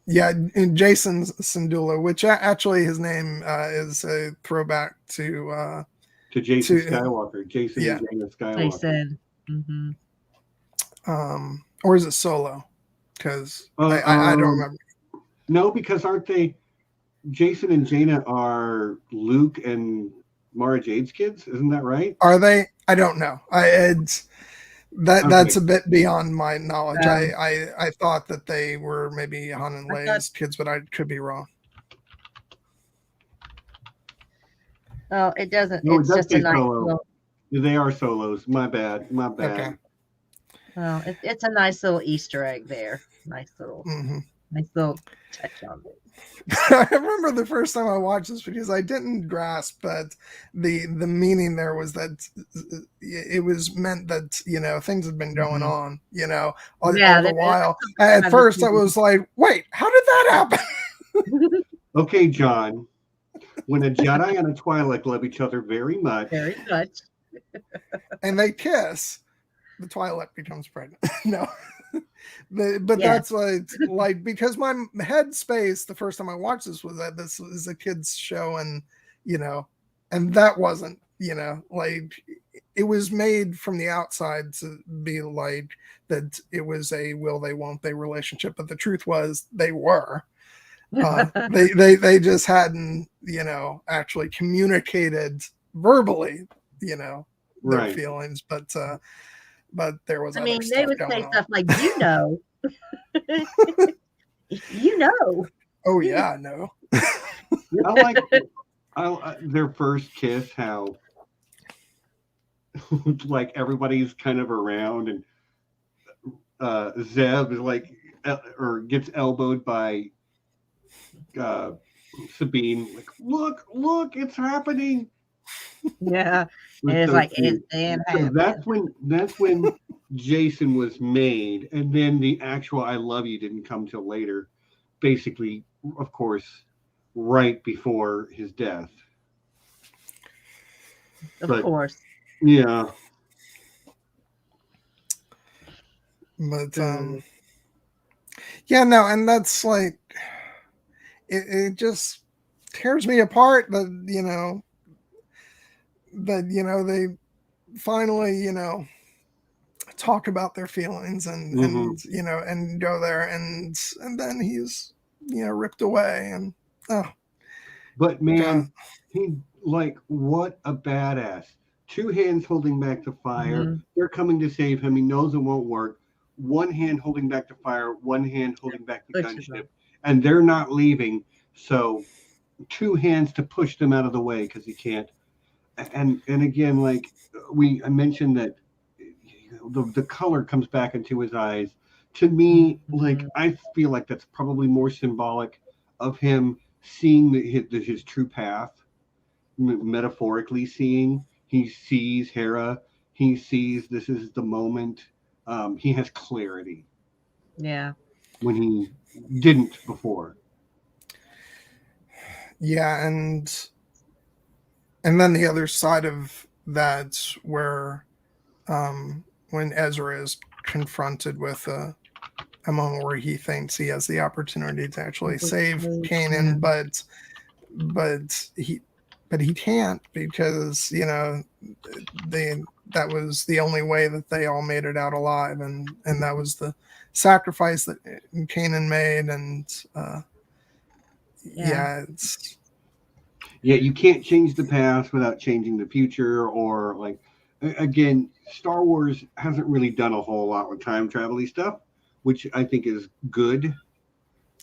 Yeah, and Jason Syndulla, which actually his name is a throwback to Jason Skywalker. Jason and Jaina Skywalker. Jason. Mm-hmm. Or is it Solo? Because I don't remember. No, because aren't they? Jason and Jaina are Luke and Mara Jade's kids. Isn't that right? Are they? I don't know. That's Okay. a bit beyond my knowledge. Um, I thought that they were maybe Han and I Leia's kids, but I could be wrong. Well, it doesn't. No, it It's does just say a nice solo. little. They are solos. My bad. My bad. Okay. Well, it's a nice little Easter egg there. Nice little touch on it. I remember the first time I watched this because I didn't grasp that the meaning there was that it was meant that, you know, things had been going on, you know, all the while. At first I was like, wait, how did that happen? Okay, John. When a Jedi and a Twi'lek love each other very much, and they kiss, the Twi'lek becomes pregnant. No. But that's like because my head space the first time I watched this was that this is a kids show, and you know, and that wasn't, you know, like it was made from the outside to be like that it was a will they won't they relationship, but the truth was they were. They just hadn't, you know, actually communicated verbally, you know, their feelings, but there was. I mean, they would say stuff like, you know, you know. Oh yeah, no. I like their first kiss. How like everybody's kind of around, and Zeb is like, or gets elbowed by Sabine. Like, look, it's happening. Yeah, and it's so like cute. So that's when Jason was made, and then the actual "I love you" didn't come till later. Basically, of course, right before his death. Of course. Yeah. But yeah, no, and that's like it just tears me apart that, you know, they finally, you know, talk about their feelings and you know, and go there, and then he's, you know, ripped away, and but man, he, like, what a badass. 2 hands holding back the fire. They're coming to save him. He knows it won't work. 1 hand holding back the fire, 1 hand holding back the gunship, and they're not leaving. So 2 hands to push them out of the way because he can't. And again, like I mentioned that the color comes back into his eyes. To me, like, I feel like that's probably more symbolic of him seeing his true path, metaphorically seeing. He sees Hera. He sees this is the moment. He has clarity. Yeah. When he didn't before. Yeah, and then the other side of that, where when Ezra is confronted with a moment where he thinks he has the opportunity to actually save Kanan, but he can't, because, you know, that was the only way that they all made it out alive, and that was the sacrifice that Kanan made, and you can't change the past without changing the future. Or, like, again, Star Wars hasn't really done a whole lot with time travel-y stuff, which I think is good.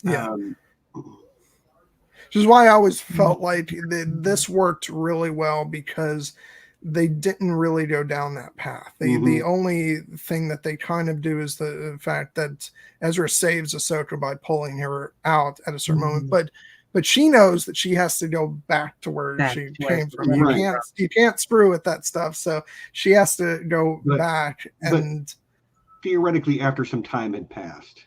Yeah. Which is why I always felt like this worked really well, because they didn't really go down that path. The only thing that they kind of do is the fact that Ezra saves Ahsoka by pulling her out at a certain moment, but she knows that she has to go back to where she came from. You can't screw with that stuff, so she has to go back. And theoretically, after some time had passed.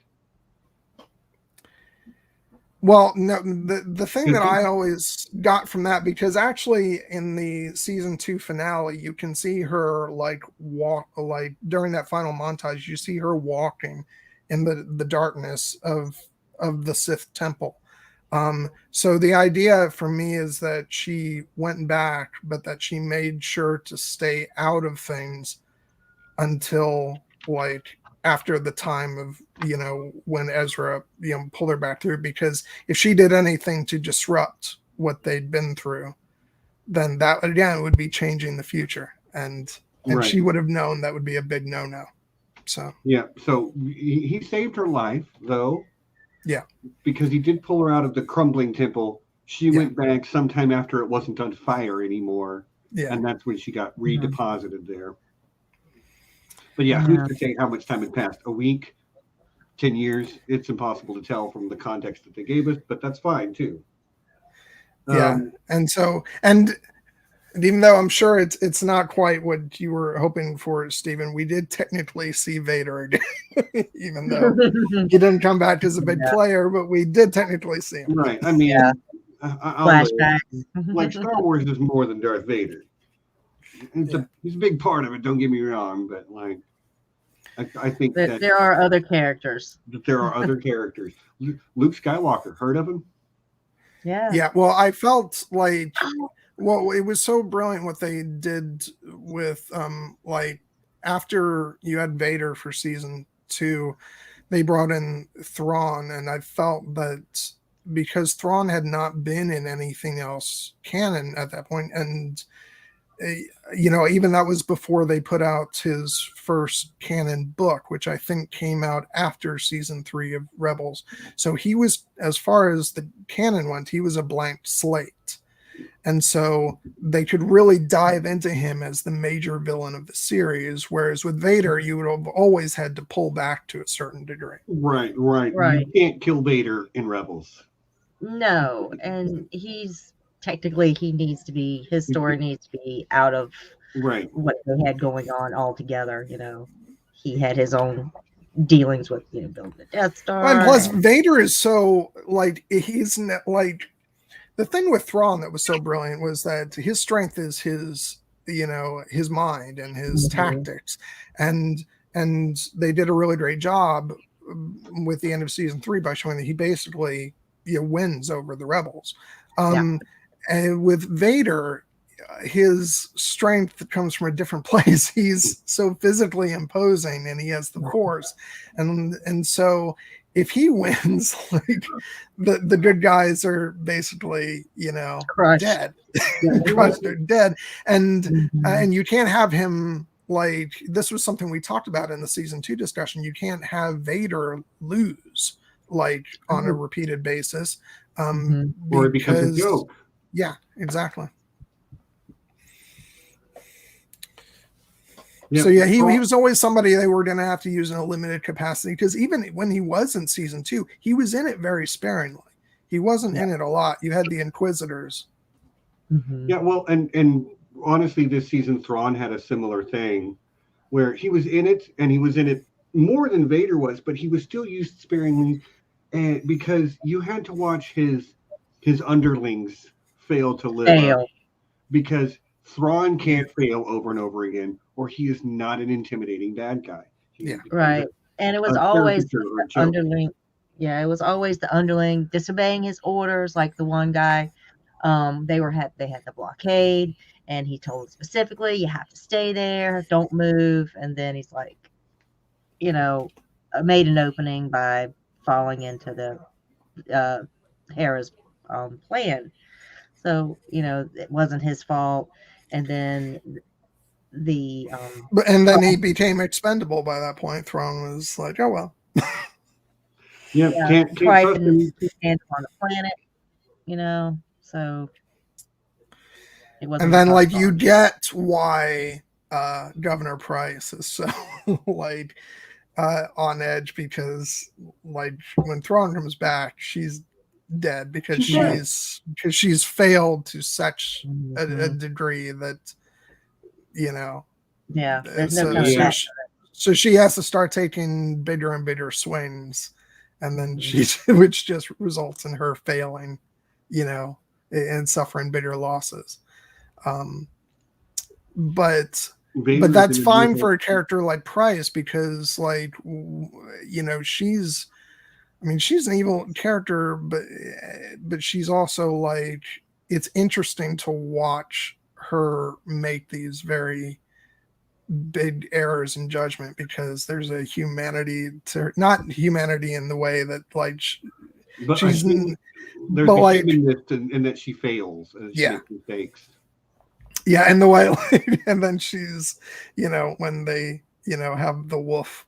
Well, no, the thing that I always got from that, because actually in the season 2 finale, you can see her walk during that final montage, you see her walking in the darkness of the Sith temple. So the idea for me is that she went back, but that she made sure to stay out of things until after the time of, you know, when Ezra, you know, pulled her back through, because if she did anything to disrupt what they'd been through, then that again would be changing the future, and Right. she would have known that would be a big no. So Yeah. So he saved her life, though. Yeah. Because he did pull her out of the crumbling temple. She Yeah. went back sometime after it wasn't on fire anymore. Yeah. And that's when she got redeposited there. But yeah, who's to say how much time had passed? A week? 10 years? It's impossible to tell from the context that they gave us, but that's fine too. Yeah. And even though I'm sure it's not quite what you were hoping for, Stephen, we did technically see Vader again, even though he didn't come back as a big player, but we did technically see him. Right. I mean, flashbacks. Like Star Wars is more than Darth Vader. He's a big part of it. Don't get me wrong, but like, I think that there are other characters. That there are other characters. Luke Skywalker, heard of him? Yeah. Yeah. Well, I felt like, well, it was so brilliant what they did with, like, after you had Vader for season 2, they brought in Thrawn, and I felt that because Thrawn had not been in anything else canon at that point, and even that was before they put out his first canon book, which I think came out after season 3 of Rebels. So he was, as far as the canon went, he was a blank slate. And so they could really dive into him as the major villain of the series. Whereas with Vader, you would have always had to pull back to a certain degree. Right. You can't kill Vader in Rebels. No. And technically he needs to be, his story needs to be out of what they had going on altogether. He had his own dealings with building the Death Star. And plus, Vader is so, like, he's not, like, the thing with Thrawn that was so brilliant was that his strength is his mind and his tactics, and they did a really great job with the end of season 3 by showing that he basically wins over the rebels. And with Vader, his strength comes from a different place. He's so physically imposing, and he has the Force, and so if he wins, like, the good guys are basically crushed. dead, crushed or dead, and you can't have him, like, this was something we talked about in the season 2 discussion. You can't have Vader lose, like, on a repeated basis, or it becomes a joke. Yeah, exactly. Yeah. So yeah, he was always somebody they were going to have to use in a limited capacity, because even when he was in season 2, he was in it very sparingly. He wasn't in it a lot. You had the Inquisitors. Yeah, well, and honestly, this season Thrawn had a similar thing where he was in it, and he was in it more than Vader was, but he was still used sparingly, and because you had to watch his underlings fail to live up, because Thrawn can't fail over and over again, or he is not an intimidating bad guy. Right. And it was always the underling. Yeah, it was always the underling disobeying his orders, like the one guy. They had the blockade, and he told specifically, you have to stay there, don't move. And then he's like, made an opening by falling into the Hera's plan. So, it wasn't his fault. And then and then he became expendable by that point. Thrawn was like, oh well. Can't trust him. Stand on the planet, so it wasn't. And then, like, you get why Governor Price is so like on edge, because, like, when Thrawn comes back, she's dead because she's failed to such a degree that so she has to start taking bigger and bigger swings, and then which just results in her failing and suffering bigger losses, but that's fine for a character like Price, because, like, she's an evil character, but she's also, like, it's interesting to watch her make these very big errors in judgment, because there's a humanity to her, not humanity in the way that, like, there's a humanness in that she fails and she makes mistakes. Yeah, and the white lady, and then she's, when they, have the wolf,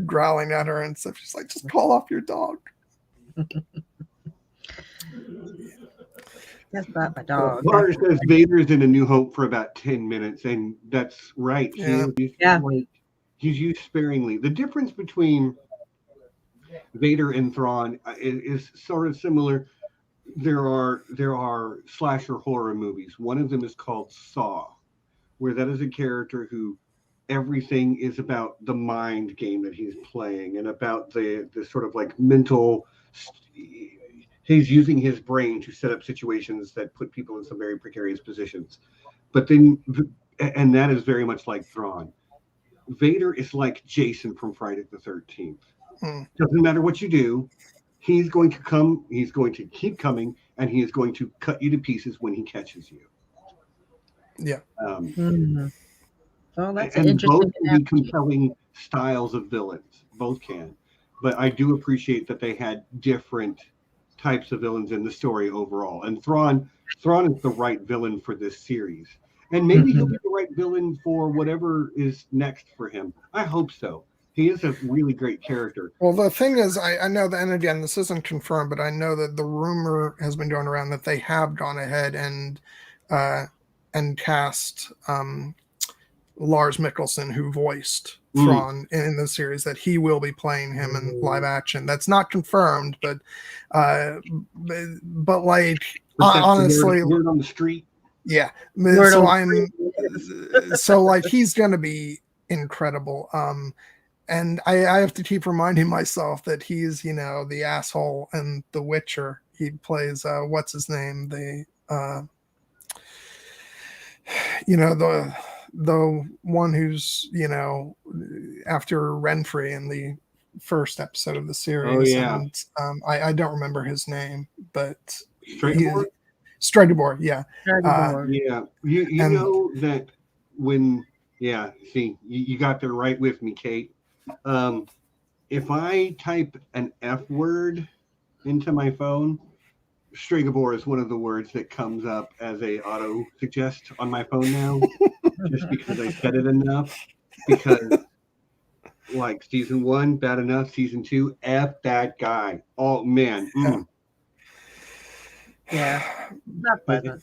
growling at her and stuff. She's like, just call off your dog. That's not my dog. Laura says Vader's in A New Hope for about 10 minutes, and that's right. Yeah. He's used sparingly. The difference between Vader and Thrawn is sort of similar. There are slasher horror movies. One of them is called Saw, where that is a character who everything is about the mind game that he's playing and about the sort of like mental. He's using his brain to set up situations that put people in some very precarious positions. But then, and that is very much like Thrawn. Vader is like Jason from Friday the 13th. Doesn't matter what you do. He's going to come, he's going to keep coming, and he is going to cut you to pieces when he catches you. Yeah. Well, that's and interesting. Both can be compelling styles of villains. Both can. But I do appreciate that they had different types of villains in the story overall. And Thrawn is the right villain for this series. And maybe he'll be the right villain for whatever is next for him. I hope so. He is a really great character. Well, the thing is, I know that, and again, this isn't confirmed, but I know that the rumor has been going around that they have gone ahead and cast Lars Mikkelsen, who voiced Thrawn in the series, that he will be playing him in live action. That's not confirmed, but like honestly, word on the street. Yeah, so like he's gonna be incredible. And I have to keep reminding myself that he's, the asshole in The Witcher. He plays what's his name? The one who's, after Renfrey in the first episode of the series. Oh, yeah. And I don't remember his name, but Stregobor, yeah. Yeah. You know that when see, you got there right with me, Kate. If I type an F word into my phone, Stregobor is one of the words that comes up as a auto suggest on my phone now, just because I said it enough. Because like season 1, bad enough. Season 2, F that guy. Oh man. Yeah, not pleasant.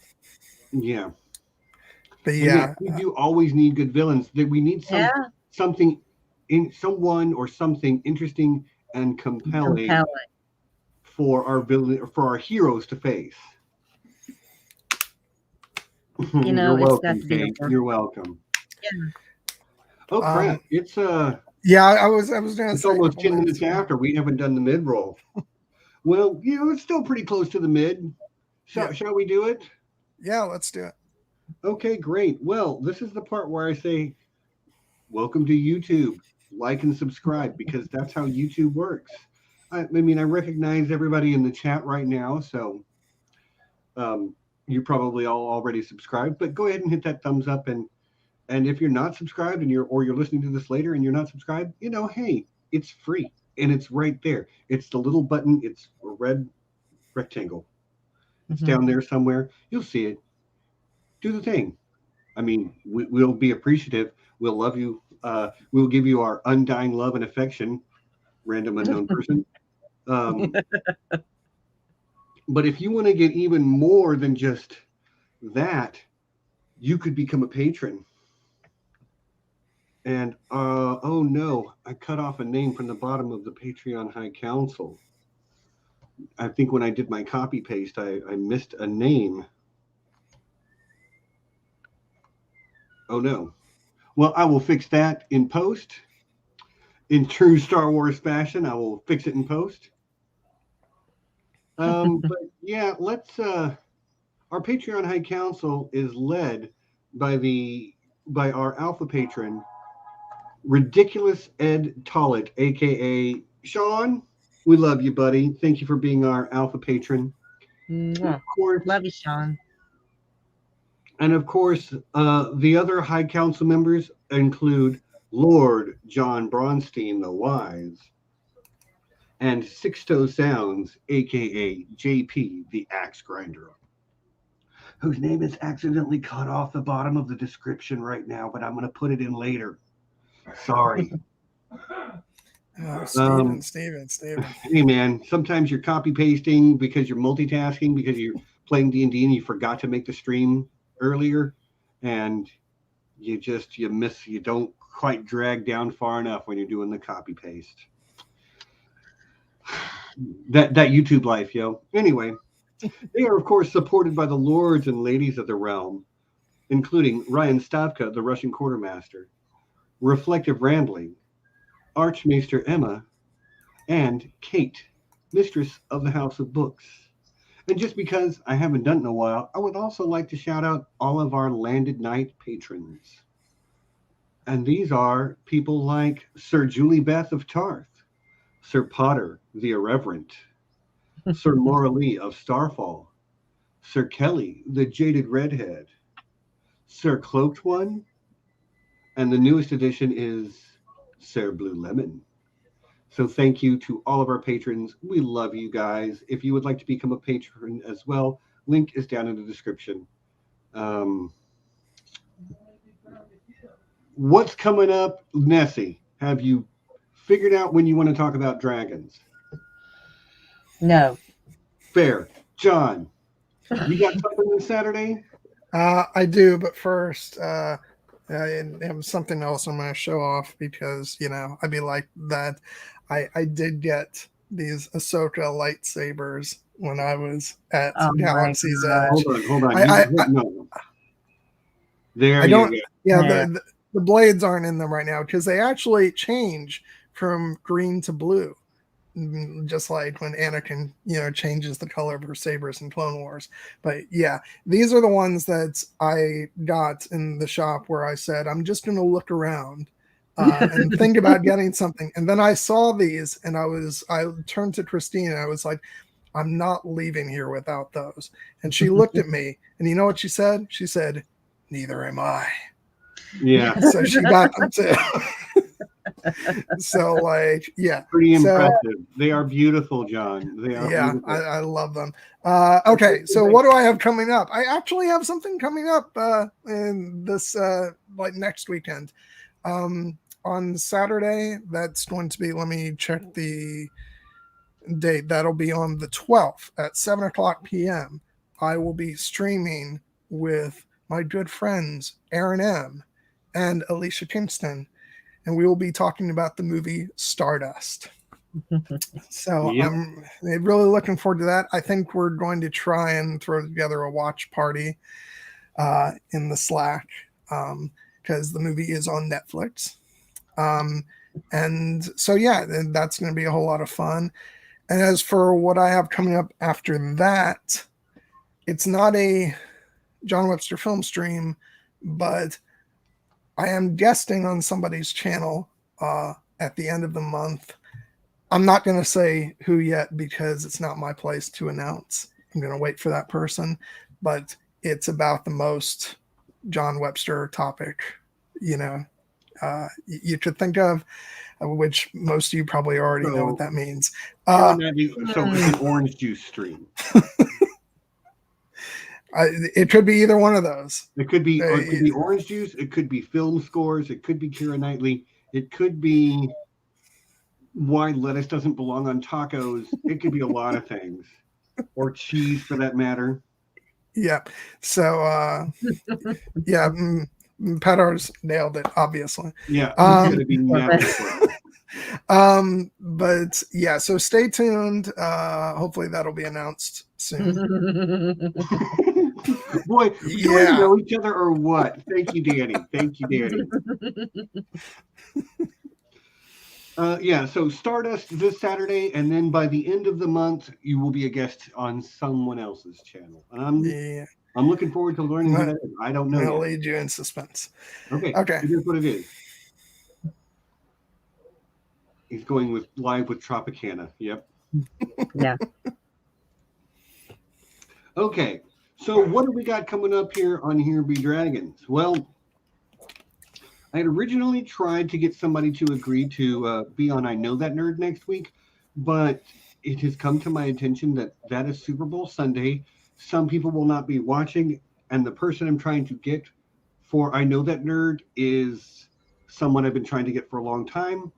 Yeah. But yeah, we do always need good villains. That we need something in someone or something interesting and compelling for our villain, for our heroes to face. You're welcome, Kate. You're welcome. Yeah. Oh crap! It's yeah. I was gonna it's say almost 10 minutes after. We haven't done the mid roll. Well, it's still pretty close to the mid. Shall we do it? Yeah, let's do it. Okay, great. Well, this is the part where I say, welcome to YouTube. Like and subscribe, because that's how YouTube works. I mean, I recognize everybody in the chat right now, so you probably all already subscribed, but go ahead and hit that thumbs up. And if you're not subscribed and you're listening to this later and you're not subscribed, hey, it's free and it's right there. It's the little button. It's a red rectangle. It's down there somewhere. You'll see it. Do the thing. I mean, we'll be appreciative. We'll love you. We'll give you our undying love and affection, random unknown person. But if you want to get even more than just that, you could become a patron. And oh no, I cut off a name from the bottom of the Patreon High Council. I think when I did my copy paste, I missed a name. Oh no. Well, I will fix that in post. In true Star Wars fashion, I will fix it in post. But yeah, let's. Our Patreon High Council is led by our alpha patron, Ridiculous Ed Tollett, aka Sean. We love you, buddy. Thank you for being our alpha patron. Of course, love you, Sean. And of course, the other High Council members include Lord John Bronsteen the Wise and Sixto Sounds, aka JP the Axe Grinder. whose name is accidentally cut off the bottom of the description right now, but I'm going to put it in later. Sorry. Oh, Steven. Hey, man, sometimes you're copy pasting because you're multitasking, because you're playing D&D and you forgot to make the stream earlier, and you miss, you don't quite drag down far enough when you're doing the copy paste. That YouTube life, yo. Anyway, they are, of course, supported by the lords and ladies of the realm, including Ryan Stavka, the Russian Quartermaster, Reflective Rambling, Arch-Maester Emma, and Kate, Mistress of the House of Books. And just because I haven't done it in a while, I would also like to shout out all of our Landed Night patrons. And these are people like Sir Julie Beth of Tarth, Sir Peadar the Irreverant, Sir Maura Lee of Starfall, Sir Kelly, the Jaded Redhead, Sir Cloaked One, and the newest addition is Sir Blue Lemon. So thank you to all of our patrons. We love you guys. If you would like to become a patron as well, link is down in the description. What's coming up, Nessie? Have you figured out when you want to talk about dragons? No. Fair. John, you got something this Saturday? I do, but first, I have something else I'm going to show off because, I'd be like that. I did get these Ahsoka lightsabers when I was at Galaxy's Edge. Hold on. No. There you go. Yeah, the blades aren't in them right now because they actually change from green to blue, just like when Anakin, changes the color of her sabers in Clone Wars. But yeah, these are the ones that I got in the shop where I said, I'm just going to look around and think about getting something. And then I saw these and I turned to Christine and I was like, I'm not leaving here without those. And she looked at me and you know what she said? She said, neither am I. Yeah. So she got them too. So pretty impressive. They are beautiful, John. They are beautiful. I love them. Okay, so what do I have coming up? I actually have something coming up in this next weekend. On Saturday, that's going to be, let me check the date, that'll be on the 12th at 7:00 p.m. I will be streaming with my good friends Aaron M and Alicia Kingston, and we will be talking about the movie Stardust. So I'm really looking forward to that. I think we're going to try and throw together a watch party in the Slack because the movie is on Netflix. And so, that's going to be a whole lot of fun. And as for what I have coming up after that, it's not a John Webster film stream, but I am guesting on somebody's channel at the end of the month. I'm not going to say who yet because it's not my place to announce. I'm going to wait for that person, but it's about the most John Webster topic, you could think of, which most of you probably already know what that means. So it's an orange juice stream. It could be either one of those. It could be orange juice. It could be film scores. It could be Keira Knightley. It could be why lettuce doesn't belong on tacos. It could be a lot of things, or cheese for that matter. Yeah. So, Peadar's nailed it, obviously. Yeah. It's going to be natural. But yeah, so stay tuned. Hopefully that'll be announced soon. Boy, do we know each other or what? Thank you, Danny. So Stardust this Saturday, and then by the end of the month, you will be a guest on someone else's channel. And I'm looking forward to learning who that is. I don't know. I'll lead you in suspense. Okay. Here's what it is. He's going live with Tropicana. Yep. Yeah. Okay. So what do we got coming up here on Here Be Dragons? Well, I had originally tried to get somebody to agree to be on I Know That Nerd next week, but it has come to my attention that is Super Bowl Sunday. Some people will not be watching, And the person I'm trying to get for I Know That Nerd is someone I've been trying to get for a long time.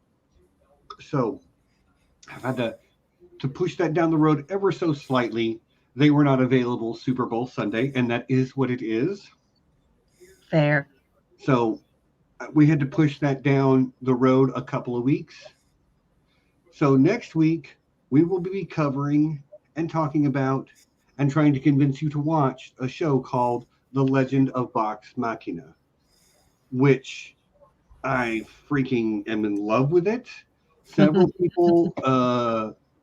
So I've had to push that down the road ever so slightly. They were not available Super Bowl Sunday, and that is what it is. Fair. So we had to push that down the road a couple of weeks. So next week, we will be covering and talking about and trying to convince you to watch a show called The Legend of Vox Machina, which I freaking am in love with it. Several people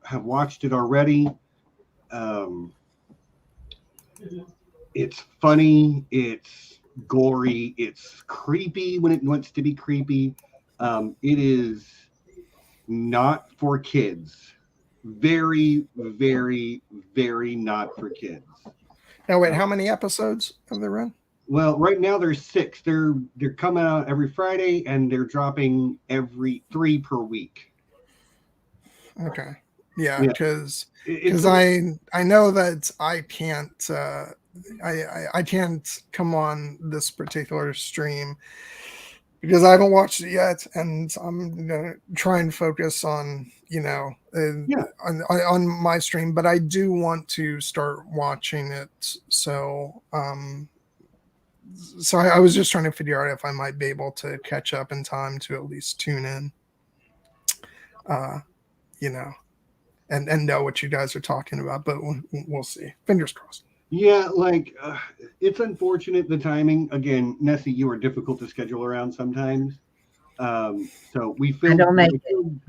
have watched it already. It's funny, it's gory, it's creepy when it wants to be creepy. It is not for kids. Very, very, very not for kids. Now, wait, how many episodes have they run? Well, right now there's 6. They're coming out every Friday, and they're dropping every 3 per week. Okay, yeah, because I know that I can't I can't come on this particular stream because I haven't watched it yet, and I'm gonna try and focus on on my stream. But I do want to start watching it, so I was just trying to figure out if I might be able to catch up in time to at least tune in, and know what you guys are talking about. But we'll see. Fingers crossed. Yeah, it's unfortunate the timing. Again, Nessie, you are difficult to schedule around sometimes. So we filmed.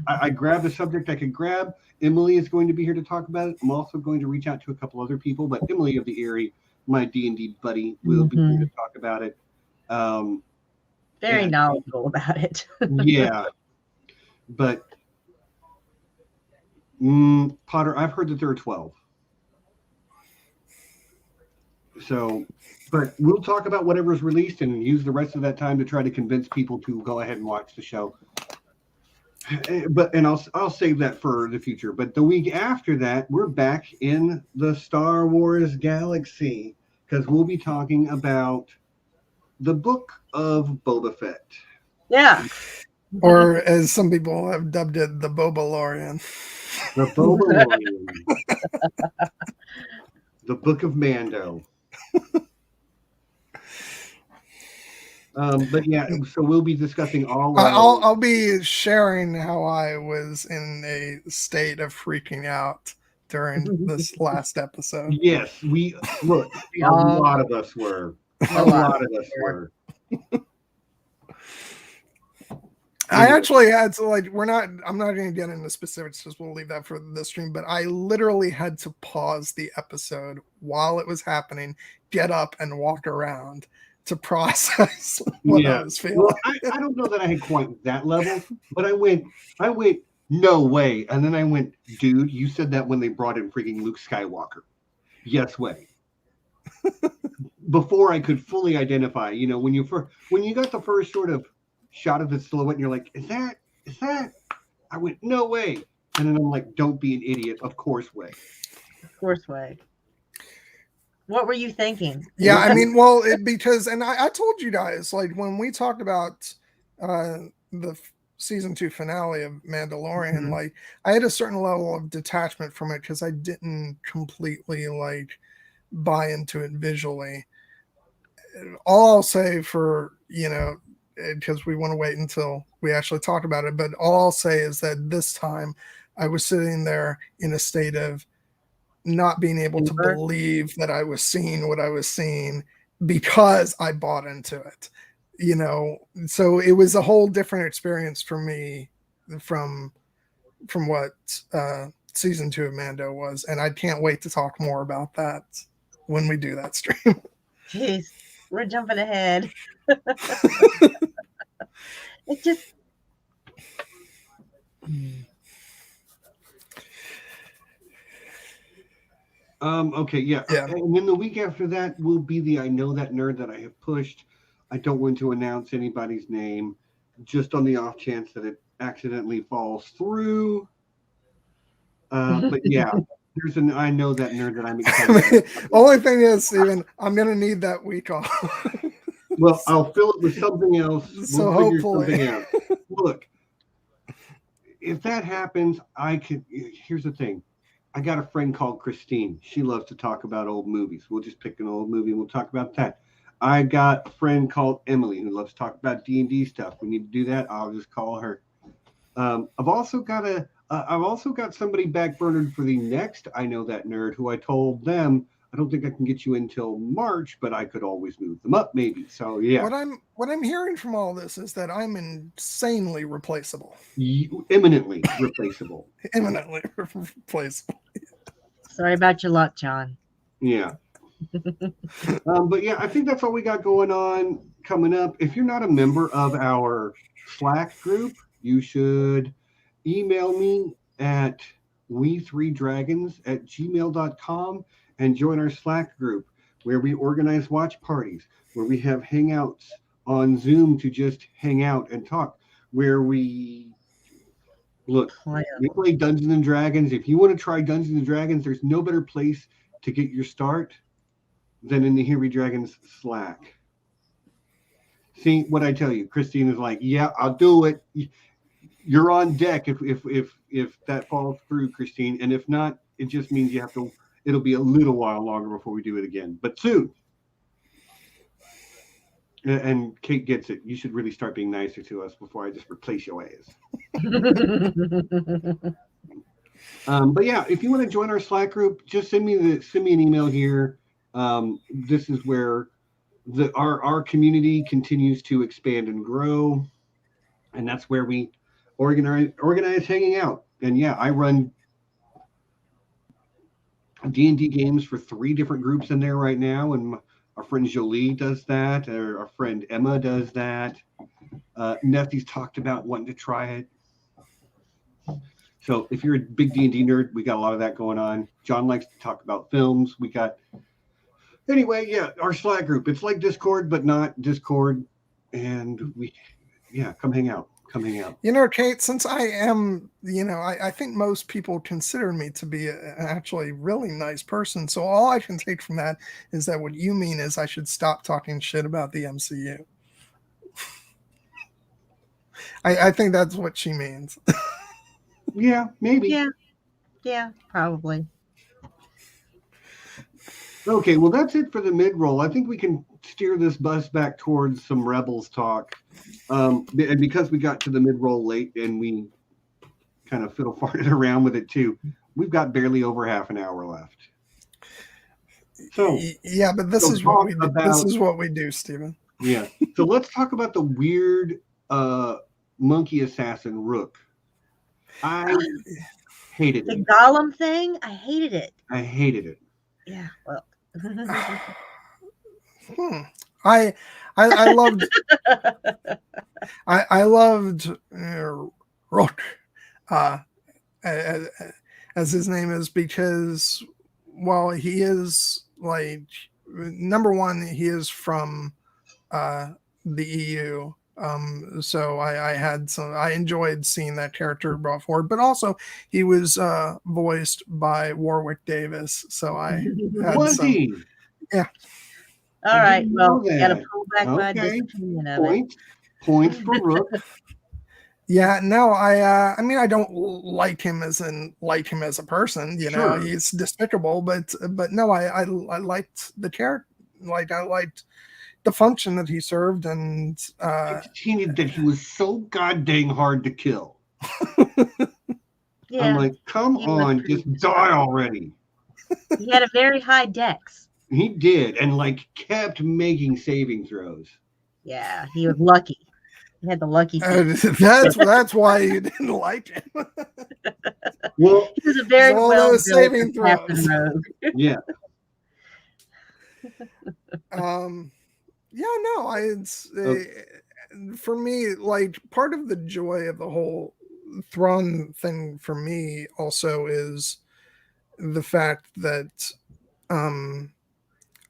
I grabbed the subject I could grab. Emily is going to be here to talk about it. I'm also going to reach out to a couple other people, but Emily of the Erie, my D&D buddy, will be here to talk about it. Very knowledgeable about it. Yeah, but Potter, I've heard that there are 12. So, but we'll talk about whatever's released and use the rest of that time to try to convince people to go ahead and watch the show. But I'll save that for the future. But the week after that, we're back in the Star Wars galaxy because we'll be talking about the Book of Boba Fett. Yeah. Or as some people have dubbed it, the Bobalorian. The Bobalorian. The Book of Mando. But yeah, so we'll be discussing all. I'll be sharing how I was in a state of freaking out during this last episode. Yes, a lot of us were. A lot of us were. I actually had to I'm not going to get into specifics because we'll leave that for this stream, but I literally had to pause the episode while it was happening, get up and walk around to process what I was feeling. Well, I don't know that I had quite that level, but I went, no way. And then I went, dude, you said that when they brought in freaking Luke Skywalker. Yes way. Before I could fully identify, when you got the first sort of shot of the silhouette and you're like, is that? I went, no way. And then I'm like, don't be an idiot. Of course way. Of course way. What were you thinking? Yeah, I mean, because I told you guys, when we talked about the season 2 finale of Mandalorian, I had a certain level of detachment from it because I didn't completely buy into it visually. All I'll say for, because we want to wait until we actually talk about it, but all I'll say is that this time I was sitting there in a state of not being able to believe that I was seeing what I was seeing because I bought into it, so it was a whole different experience for me from what season 2 of Mando was. And I can't wait to talk more about that when we do that stream. Jeez, we're jumping ahead. It just okay, yeah. And then the week after that will be the I Know That Nerd that I have pushed. I don't want to announce anybody's name, just on the off chance that it accidentally falls through. But yeah, I know that nerd that I'm excited. Only thing is, Steven, I'm gonna need that week off. Well, I'll fill it with something else. So We'll figure hopefully. something out. Look, if that happens, here's the thing. I got a friend called Christine. She loves to talk about old movies. We'll just pick an old movie and we'll talk about that. I got a friend called Emily who loves to talk about D&D stuff. We need to do that. I'll just call her. I've also got somebody backburnered for the next I Know That Nerd who I told them I don't think I can get you until March, but I could always move them up maybe. So yeah. What I'm hearing from all this is that I'm insanely replaceable. Eminently replaceable. Eminently replaceable. Sorry about your luck, John. Yeah. But yeah, I think that's all we got going on coming up. If you're not a member of our Slack group, you should email me at we3dragons@gmail.com and join our Slack group where we organize watch parties, where we have hangouts on Zoom to just hang out and talk, where we play Dungeons and Dragons. If you want to try Dungeons and Dragons, there's no better place to get your start than in the Here We Dragons Slack. See what I tell you. Christine is like, yeah, I'll do it. You're on deck if that falls through, Christine. And if not, it just means it'll be a little while longer before we do it again, but soon. And Kate gets it. You should really start being nicer to us before I just replace your ass. But yeah, if you want to join our Slack group, just send me an email here. This is where our community continues to expand and grow, and that's where we organize hanging out. And yeah, I run D&D games for 3 different groups in there right now, and our friend Jolie does that, or our friend Emma does that. Nessie's talked about wanting to try it. So if you're a big D&D nerd, we got a lot of that going on. John likes to talk about films. Anyway, yeah, our Slack group. It's like Discord, but not Discord. And come hang out. Come hang out. Kate, since I am, I think most people consider me to be actually really nice person. So all I can take from that is that what you mean is I should stop talking shit about the MCU. I think that's what she means. Yeah, maybe. Yeah, probably. Okay, well, that's it for the mid-roll. I think we can steer this bus back towards some Rebels talk. And because we got to the mid-roll late and we kind of fiddle-farted around with it too, we've got barely over half an hour left. So yeah, but this is what we do. This is what we do, Stephen. Yeah. So let's talk about the weird monkey assassin Rook. I hated it. The Gollum thing? I hated it. I hated it. Yeah, well. I loved I loved Rook as his name is, because he is like, number one, he is from the EU. So I enjoyed seeing that character brought forward, but also he was voiced by Warwick Davis. So I had he? Yeah. All right. Well, got to pull back my disopinion of it. Points for Rook. Yeah, no, I mean, I don't like him as a person. Sure. He's despicable, but no, I liked the character. Like, I liked the function that he served, and that he was so goddamn hard to kill. Yeah, I'm like, come on, just die already. He had a very high dex. He did, and kept making saving throws. Yeah, he was lucky. He had the lucky. That's why you didn't like him. Well, he was a very well saving throws. Yeah. Yeah, no, for me, like, part of the joy of the whole Thrawn thing for me also is the fact that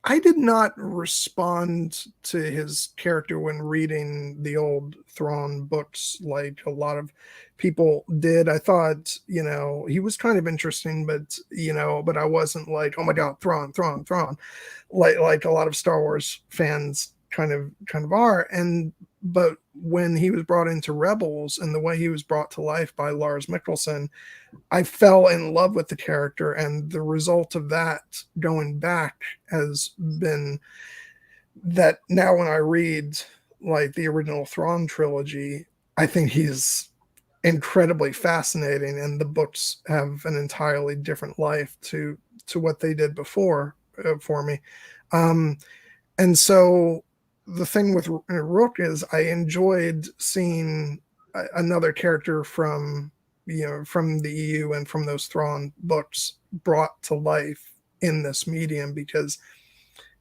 I did not respond to his character when reading the old Thrawn books like a lot of people did. I thought, he was kind of interesting, but but I wasn't like, oh my god, Thrawn, Thrawn, Thrawn, like a lot of Star Wars fans kind of are. But when he was brought into Rebels and the way he was brought to life by Lars Mikkelsen, I fell in love with the character, and the result of that going back has been that now when I read like the original Thrawn trilogy, I think he's incredibly fascinating, and the books have an entirely different life to what they did before for me. And so the thing with Rook is I enjoyed seeing another character from from the EU and from those Thrawn books brought to life in this medium, because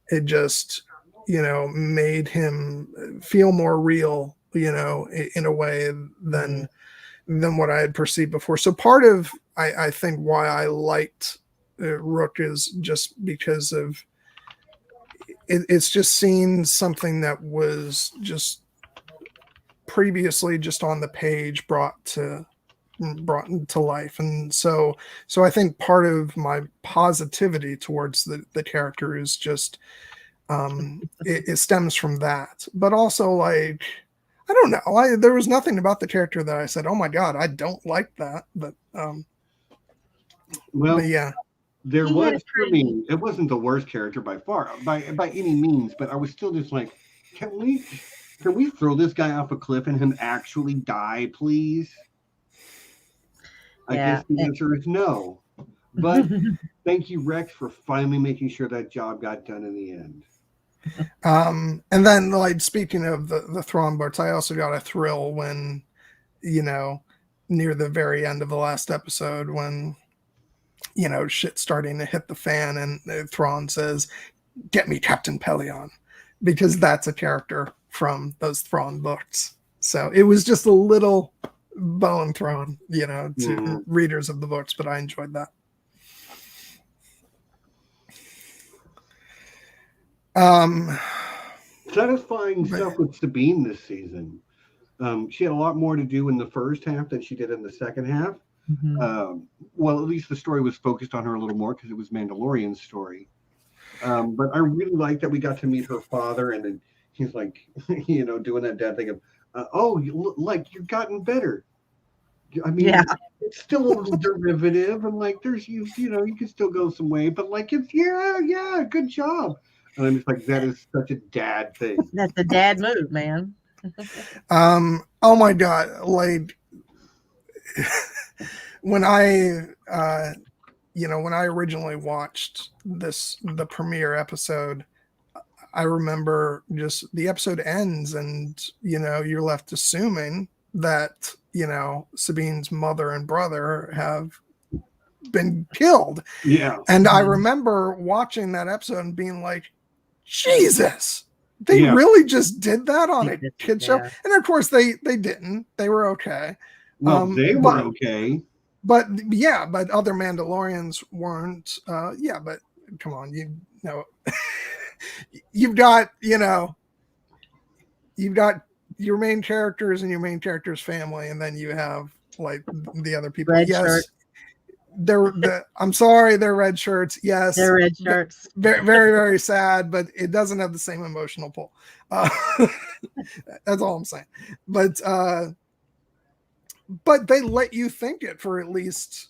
it just made him feel more real in a way than what I had perceived before. So part of I think why I liked Rook is just because of it's just seeing something that was just previously just on the page brought to life. And so I think part of my positivity towards the character is just it stems from that. But also, like, I don't know, there was nothing about the character that I said, oh my god, I don't like that. But yeah, there was, for me, it wasn't the worst character by far, by any means, but I was still just like, can we throw this guy off a cliff and him actually die, please? I guess the answer is no. But thank you, Rex, for finally making sure that job got done in the end. And then, like, speaking of the Thrawn books, I also got a thrill when, near the very end of the last episode, when shit's starting to hit the fan, and Thrawn says, "Get me Captain Pelion," because that's a character from those Thrawn books. So it was just a little bone thrown, to readers of the books, but I enjoyed that. Satisfying stuff with Sabine this season. She had a lot more to do in the first half than she did in the second half. Well, at least the story was focused on her a little more because it was Mandalorian's story. But I really like that we got to meet her father, and then he's like, doing that dad thing of, like, you've gotten better. I mean, it's still a little derivative, and like, there's you can still go some way, but like, it's good job. And I'm just like, that is such a dad thing. That's a dad move, man. Oh my god, like when I originally watched the premiere episode, I remember just the episode ends and you're left assuming that Sabine's mother and brother have been killed. And I remember watching that episode and being like, Jesus, they really just did that on a kid show. And of course they didn't. They were okay. Well, they were okay. But other Mandalorians weren't. But come on, you've got your main characters and your main character's family, and then you have like the other people. Red shirt. I'm sorry, they're red shirts. Yes, they're red shirts. Very, very, very sad, but it doesn't have the same emotional pull. That's all I'm saying. But they let you think it for at least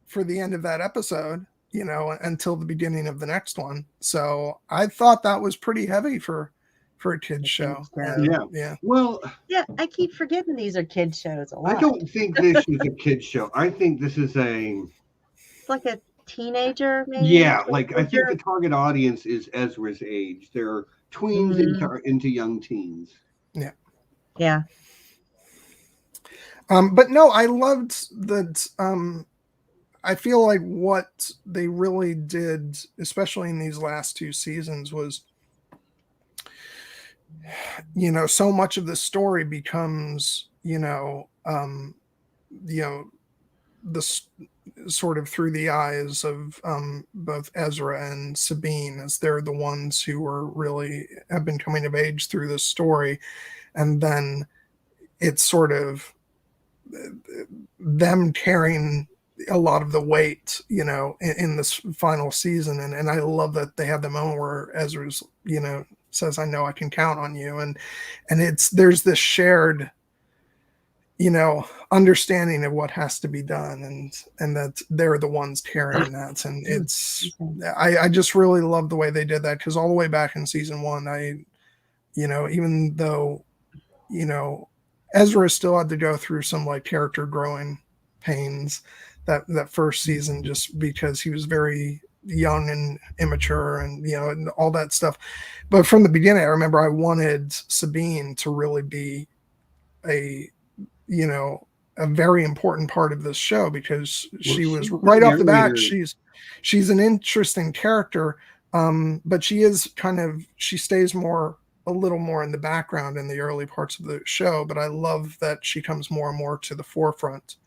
for the end of that episode, until the beginning of the next one. So I thought that was pretty heavy for a kid's show. Well, I keep forgetting these are kids shows a lot. I don't think this is a kids show. I think this is it's like a teenager, maybe. Yeah, like I think the target audience is Ezra's age. They're tweens into young teens. Yeah. But no, I loved that. I feel like what they really did, especially in these last two seasons, was so much of the story becomes sort of through the eyes of both Ezra and Sabine, as they're the ones who have been coming of age through this story, and then it's sort of them carrying a lot of the weight, in this final season. And I love that they have the moment where Ezra's, says, "I know I can count on you," and there's this shared, understanding of what has to be done, and that they're the ones carrying that. And I just really love the way they did that, because all the way back in season 1, even though, Ezra still had to go through some like character growing pains that first season, just because he was very young and immature and, and all that stuff. But from the beginning, I remember I wanted Sabine to really be a very important part of this show, because she was right off the bat. She's an interesting character, but she stays a little more in the background in the early parts of the show. But I love that she comes more and more to the forefront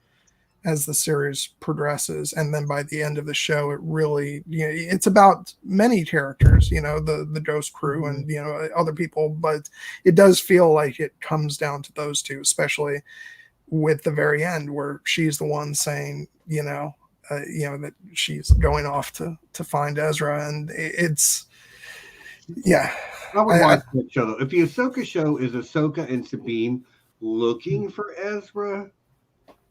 as the series progresses, and then by the end of the show, it really, it's about many characters, the Ghost Crew and other people, but it does feel like it comes down to those two, especially with the very end, where she's the one saying, that she's going off to find Ezra, and it's, yeah. I would watch that show. If the Ahsoka show is Ahsoka and Sabine looking for Ezra,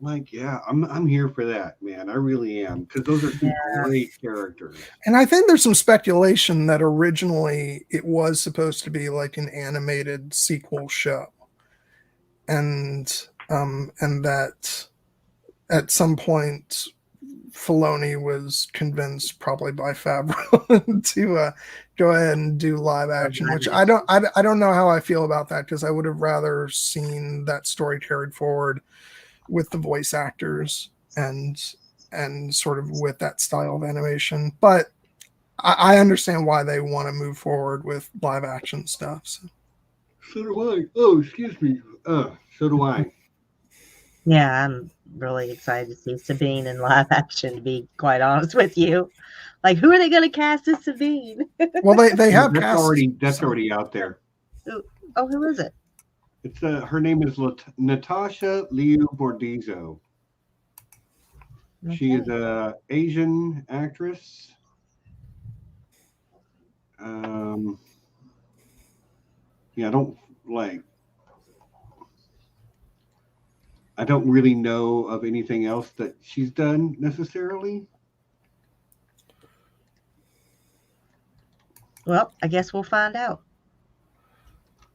I'm here for that, man. I really am, because those are two great characters. And I think there's some speculation that originally it was supposed to be like an animated sequel show, and that at some point Filoni was convinced, probably by Favreau, to go ahead and do live action, which I don't know how I feel about that, because I would have rather seen that story carried forward with the voice actors and sort of with that style of animation. But I understand why they want to move forward with live action stuff. So do I. Oh, excuse me. So do I. Yeah, I'm really excited to see Sabine in live action, to be quite honest with you. Like, who are they going to cast as Sabine? Well, they have that's already out there. Oh, who is it? It's her name is Natasha Liu Bordizzo. Okay. She is an Asian actress. I don't really know of anything else that she's done necessarily. Well, I guess we'll find out.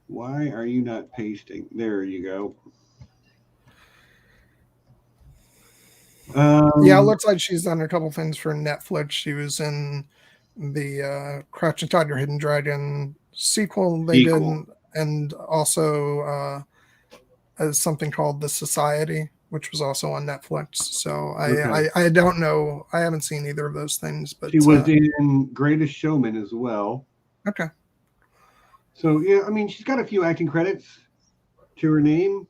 Why are you not pasting? There you go. Yeah, it looks like she's done a couple things for Netflix. She was in the Crouching Tiger, Hidden Dragon sequel they did, and also something called The Society, which was also on Netflix. So I don't know. I haven't seen either of those things. But she was in Greatest Showman as well. Okay. So, yeah, I mean, she's got a few acting credits to her name.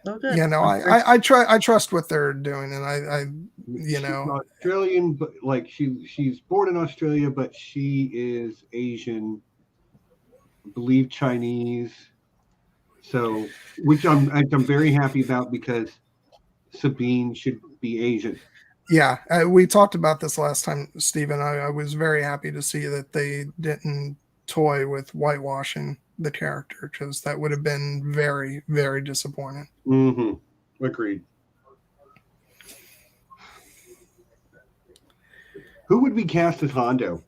Oh, good. Yeah, no, I trust what they're doing, and she's Australian, but she's born in Australia, but she is Asian, I believe Chinese. So, which I'm very happy about, because Sabine should be Asian. Yeah, we talked about this last time, Stephen. I was very happy to see that they didn't toy with whitewashing the character, because that would have been very, very disappointing. Mm-hmm. Agreed. Who would be cast as Hondo?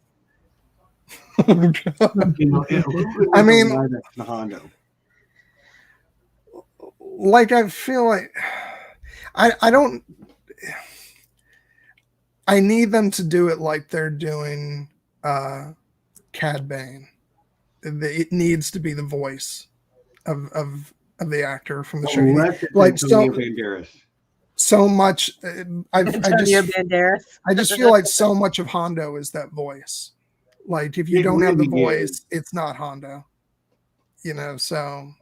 I mean, Hondo. I feel like I don't. I need them to do it like they're doing Cad Bane. It needs to be the voice of the actor from the show. Like so much. I just feel like so much of Hondo is that voice. Like, if you don't have the voice, it's not Hondo. So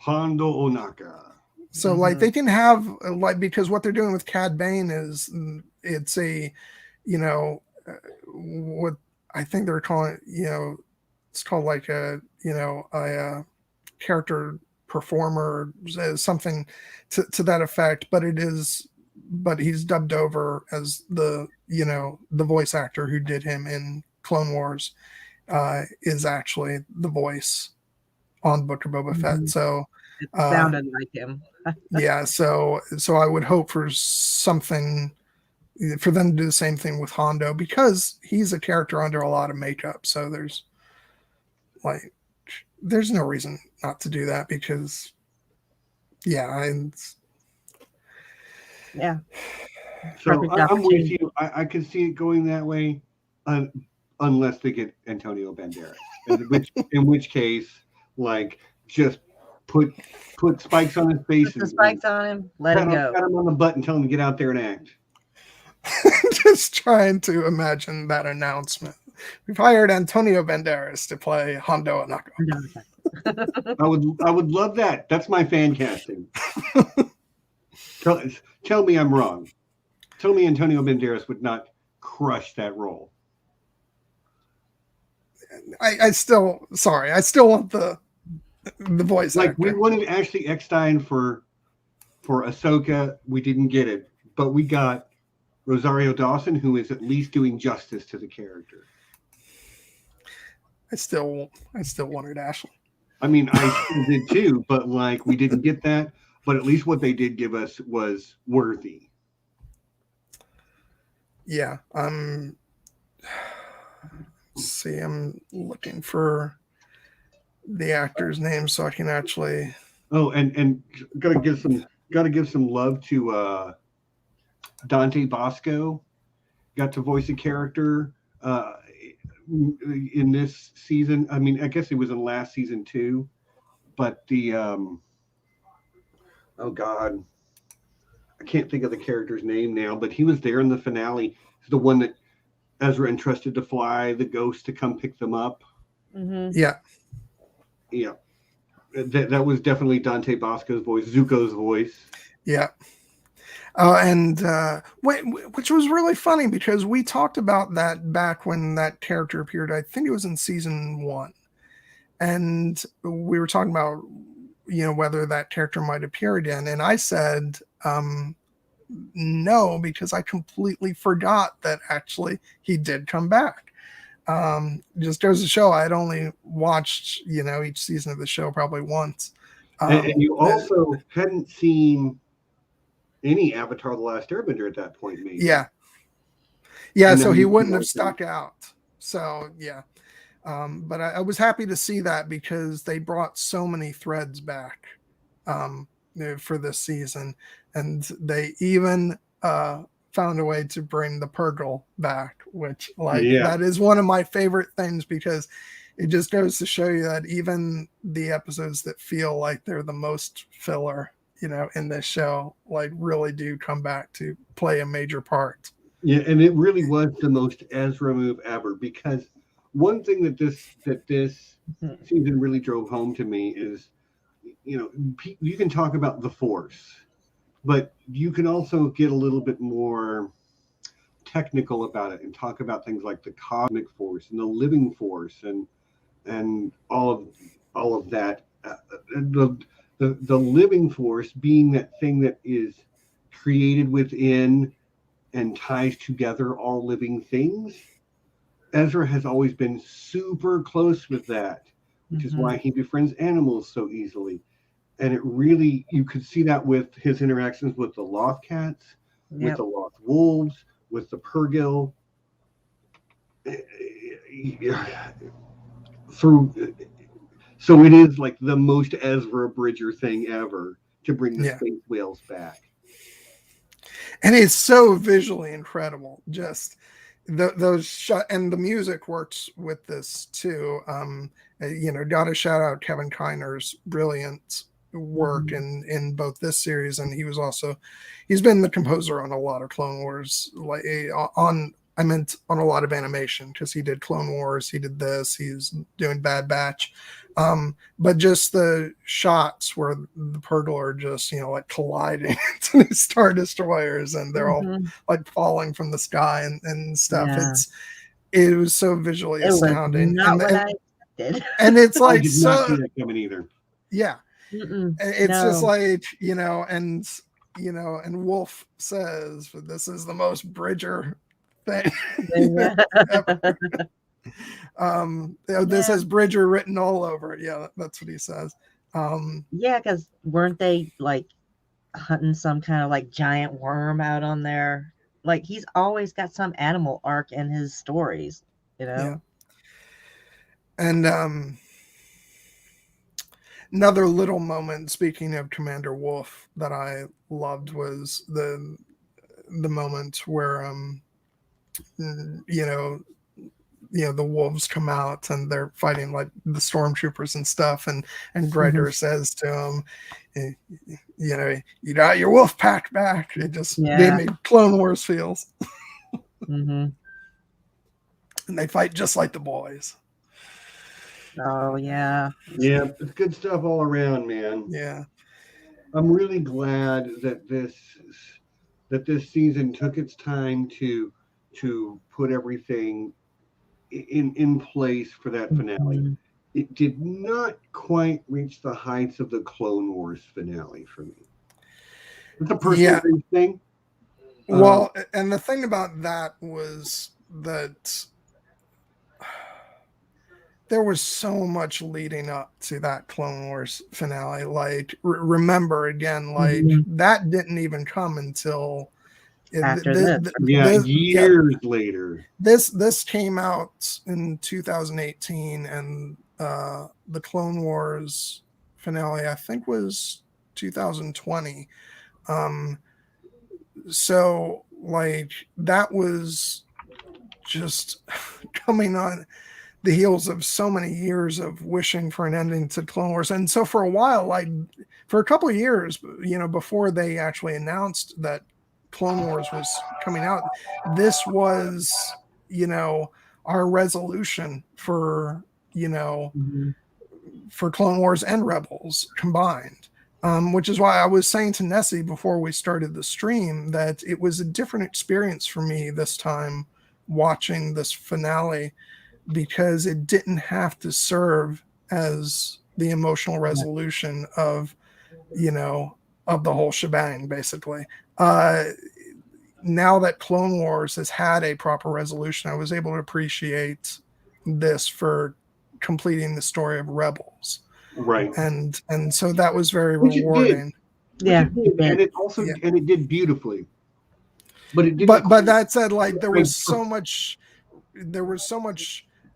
Hondo Onaka. So like they can have like, because what they're doing with Cad Bane is it's a, you know, what I think they're calling, you know, it's called like a, you know, a character performer, something to that effect, but he's dubbed over as the, you know, the voice actor who did him in Clone Wars is actually the voice on Book of Boba Fett. So it sounded like him. Yeah, so I would hope for something for them to do the same thing with Hondo, because he's a character under a lot of makeup. So there's no reason not to do that, because yeah. So I'm with you. I could see it going that way, unless they get Antonio Banderas, in which case, like, just put spikes on his face. Put the spikes on him. Let him go. Pat him on the butt and tell him to get out there and act. Just trying to imagine that announcement. We've hired Antonio Banderas to play Hondo Onaka. I would love that. That's my fan casting. Tell me I'm wrong. Tell me Antonio Banderas would not crush that role. I still want the voice like actor. We wanted Ashley Eckstein for Ahsoka. We didn't get it, but we got Rosario Dawson, who is at least doing justice to the character. I still wanted Ashley. I mean, I still did too, but like we didn't get that. But at least what they did give us was worthy. Yeah. See, I'm looking for the actor's name so I can actually. Oh, and gotta give some love to Dante Bosco. Got to voice a character in this season. I mean, I guess he was in last season too, but the oh God, I can't think of the character's name now, but he was there in the finale. He's the one that Ezra entrusted to fly the ghost to come pick them up. Mm-hmm. Yeah. That was definitely Dante Bosco's voice, Zuko's voice. Yeah. Which was really funny, because we talked about that back when that character appeared. I think it was in season 1. And we were talking about, you know, whether that character might appear again. And I said, no, because I completely forgot that actually he did come back. Just goes to show I'd only watched, you know, each season of the show probably once. And you also hadn't seen any Avatar: The Last Airbender at that point, maybe. Yeah. So he wouldn't have stuck out. So yeah. But I was happy to see that, because they brought so many threads back for this season, and they even found a way to bring the Purgle back, which that is one of my favorite things, because it just goes to show you that even the episodes that feel like they're the most filler, you know, in this show, like really do come back to play a major part. Yeah, and it really was the most Ezra move ever, because one thing that this season really drove home to me is, you know, you can talk about the Force, but you can also get a little bit more technical about it and talk about things like the cosmic force and the living force and all of that. The living force being that thing that is created within and ties together all living things. Ezra has always been super close with that, which is why he befriends animals so easily. And it really, you could see that with his interactions with the Loth cats, with the Loth wolves, with the Purgil. So it is like the most Ezra Bridger thing ever to bring the space whales back. And it's so visually incredible. Just those shot, and the music works with this too. You know, gotta shout out Kevin Kiner's brilliant work in both this series, and he's been the composer on a lot of Clone Wars, like on I meant on a lot of animation, because he did Clone Wars, he did this, he's doing Bad Batch. But just the shots where the Purgle are just, like colliding into these Star Destroyers, and they're all like falling from the sky and stuff. Yeah. It was so visually It was astounding. not what I expected. And it's I like did not see that coming either. Yeah. Mm-mm, It's no. just like, and Wolf says, this is the most Bridger thing. This has Bridger written all over it. Yeah, that's what he says. Yeah, because weren't they like hunting some kind of like giant worm out on there? Like, he's always got some animal arc in his stories, Yeah. And another little moment, speaking of Commander Wolf, that I loved was the moment where the wolves come out and they're fighting like the stormtroopers and stuff, and Gregor says to him, you got your wolf pack back. It just gave me Clone Wars feels. And they fight just like the boys. Oh yeah. Yeah, it's good stuff all around, man. Yeah. I'm really glad that this season took its time to put everything in place for that finale. It did not quite reach the heights of the Clone Wars finale for me. It's a personal thing. Well, and the thing about that was that there was so much leading up to that Clone Wars finale. Like, remember again, like that didn't even come until after this. Years later. This came out in 2018, and the Clone Wars finale, I think, was 2020. So like that was just coming on the heels of so many years of wishing for an ending to Clone Wars. And so for a while, like for a couple of years, before they actually announced that Clone Wars was coming out, this was, our resolution for, for Clone Wars and Rebels combined. Which is why I was saying to Nessie before we started the stream that it was a different experience for me this time watching this finale, because it didn't have to serve as the emotional resolution of the whole shebang, basically. Now that Clone Wars has had a proper resolution, I was able to appreciate this for completing the story of Rebels. Right. And so that was very rewarding. And it also and it did beautifully. But it did but that said, like there was so much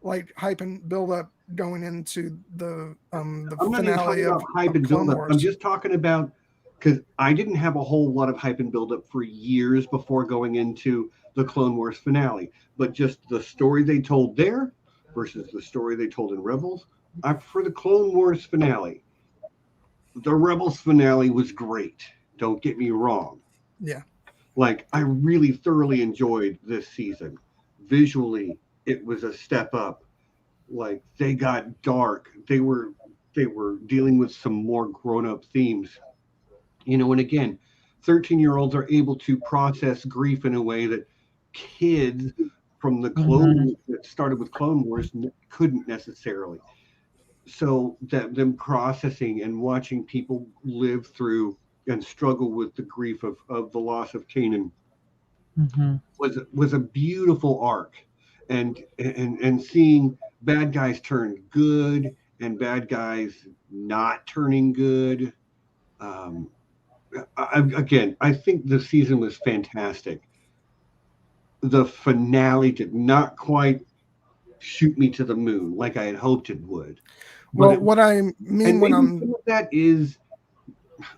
like hype and build up going into the I'm finale not of hype and Clone build up. Wars. I'm just talking about, because I didn't have a whole lot of hype and build up for years before going into the Clone Wars finale, but just the story they told there versus the story they told in Rebels. I prefer the Clone Wars finale. The Rebels finale was great. Don't get me wrong. Yeah. Like, I really thoroughly enjoyed this season. Visually, it was a step up. Like, they got dark. They were dealing with some more grown-up themes. And again, 13-year-olds are able to process grief in a way that kids from the Clone that started with Clone Wars couldn't necessarily. So that them processing and watching people live through and struggle with the grief of the loss of Kanan was a beautiful arc, and seeing bad guys turn good and bad guys not turning good. I think the season was fantastic. The finale did not quite shoot me to the moon like I had hoped it would. Well, what I mean when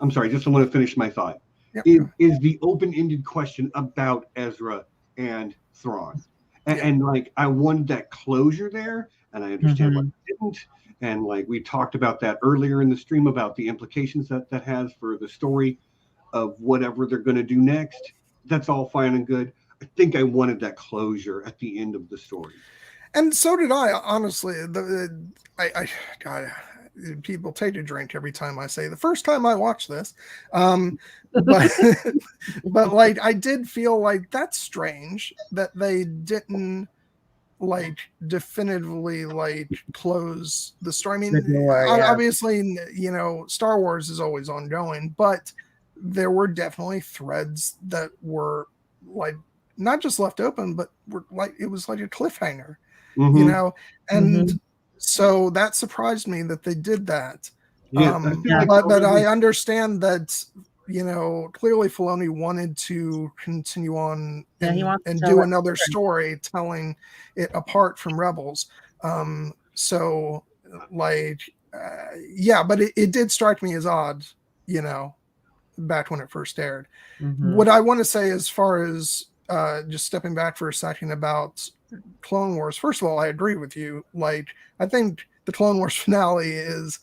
I'm sorry, just want to finish my thought. Yep. Is the open-ended question about Ezra and Thrawn. And like, I wanted that closure there, and I understand why I didn't. And like, we talked about that earlier in the stream about the implications that has for the story of whatever they're going to do next. That's all fine and good. I think I wanted that closure at the end of the story. And so did I, honestly. God, people take a drink every time I say the first time I watched this. But but like I did feel like that's strange that they didn't like definitively like close the story. I mean, obviously, you know, Star Wars is always ongoing, but there were definitely threads that were like not just left open, but were like it was like a cliffhanger, you know, and so that surprised me that they did that. Yeah, but I understand that, you know, clearly Filoni wanted to continue on and do another story telling it apart from Rebels. So like, yeah, but it did strike me as odd, you know, back when it first aired. What I want to say as far as just stepping back for a second about Clone Wars, first of all, I agree with you. Like, I think the Clone Wars finale is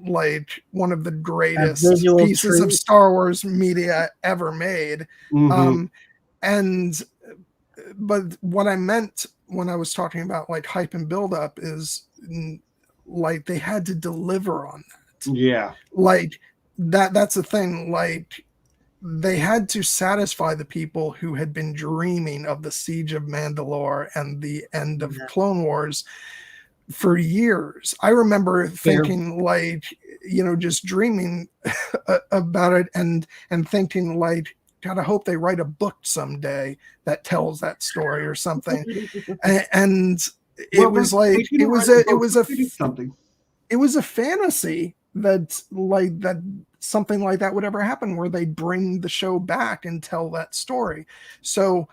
like one of the greatest pieces of Star Wars media ever made. But what I meant when I was talking about like hype and build up is like they had to deliver on that. Yeah. Like that's the thing. Like they had to satisfy the people who had been dreaming of the Siege of Mandalore and the end of Clone Wars for years. I remember thinking like, you know, just dreaming about it and thinking like, God, I hope they write a book someday that tells that story or something. And it was like, it was a fantasy that like that something like that would ever happen where they bring the show back and tell that story. So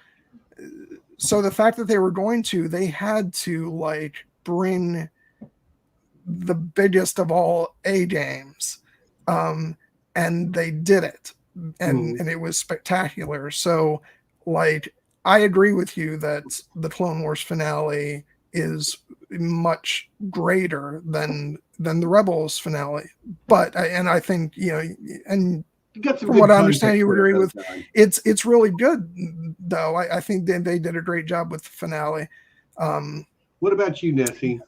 the fact that they were going to, they had to like bring the biggest of all A games, and they did it, and it was spectacular. So like I agree with you that the Clone Wars finale is much greater than the Rebels finale, but I think, you know, and from what I understand, you agree with it's really good though. I think they did a great job with the finale. What about you, Nessie?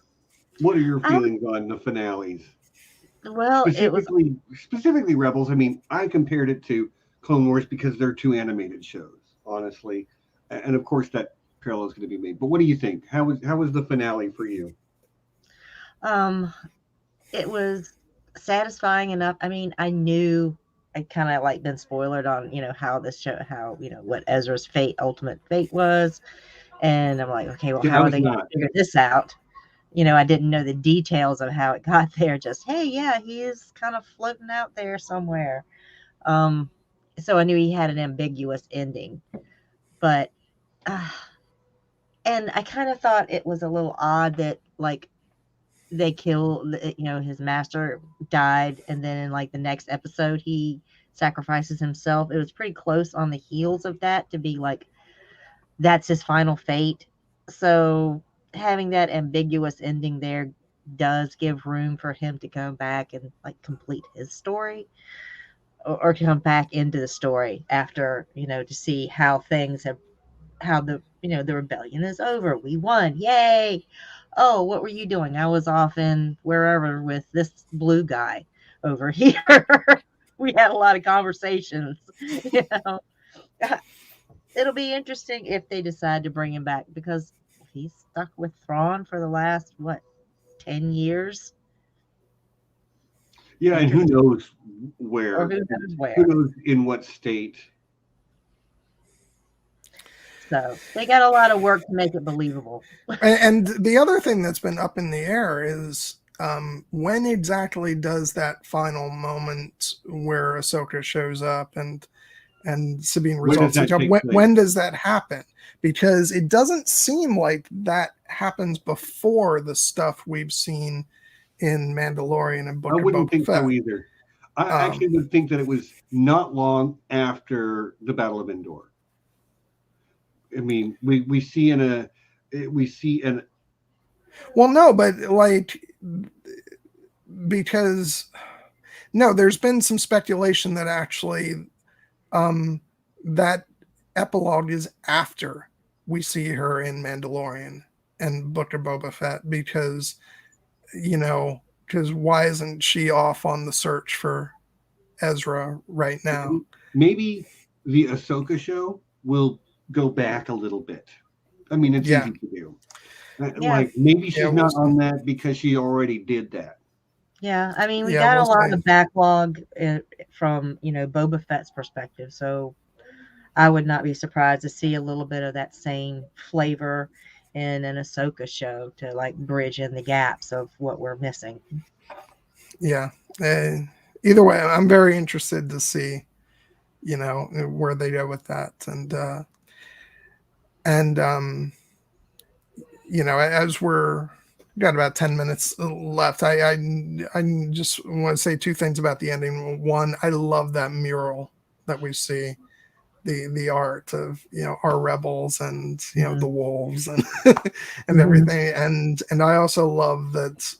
What are your feelings on the finales? Well, specifically Rebels. I mean, I compared it to Clone Wars because they're two animated shows, honestly, and of course that parallel is going to be made. But what do you think? How was the finale for you? It was satisfying enough. I mean, I knew I kind of like been spoiled on, you know, how this show, how, you know, what Ezra's ultimate fate was. And I'm like, okay, well, how are they going to figure this out? You know, I didn't know the details of how it got there. Just, hey, yeah, he is kind of floating out there somewhere. So I knew he had an ambiguous ending. But, and I kind of thought it was a little odd that, like, they kill, you know, his master died, and then in like the next episode he sacrifices himself. It was pretty close on the heels of that to be like that's his final fate. So having that ambiguous ending there does give room for him to come back and like complete his story, or to come back into the story after, you know, to see how things have, how the, you know, the rebellion is over, we won, yay. Oh, what were you doing? I was off in wherever with this blue guy over here. We had a lot of conversations, you know. It'll be interesting if they decide to bring him back, because if he's stuck with Thrawn for the last, what, 10 years? Yeah, and who knows where? Or who knows where? Who knows in what state? So they got a lot of work to make it believable. And the other thing that's been up in the air is when exactly does that final moment where Ahsoka shows up and Sabine resolves the job, when does that happen? Because it doesn't seem like that happens before the stuff we've seen in Mandalorian and Book of Boba Fett. I wouldn't think so either. I actually would think that it was not long after the Battle of Endor. I mean, we see an well, no, but like, because no, there's been some speculation that actually that epilogue is after we see her in Mandalorian and Book of Boba Fett, because why isn't she off on the search for Ezra right now? Maybe the Ahsoka show will go back a little bit. I mean, it's easy to do. Like, maybe she's not on that because she already did that. Yeah, I mean, we got a lot of backlog from, Boba Fett's perspective, so I would not be surprised to see a little bit of that same flavor in an Ahsoka show to, like, bridge in the gaps of what we're missing. Yeah. Either way, I'm very interested to see, where they go with that. And as we're got about 10 minutes left, I just want to say two things about the ending. One, I love that mural that we see, the art of our rebels and the wolves and and everything, and I also love that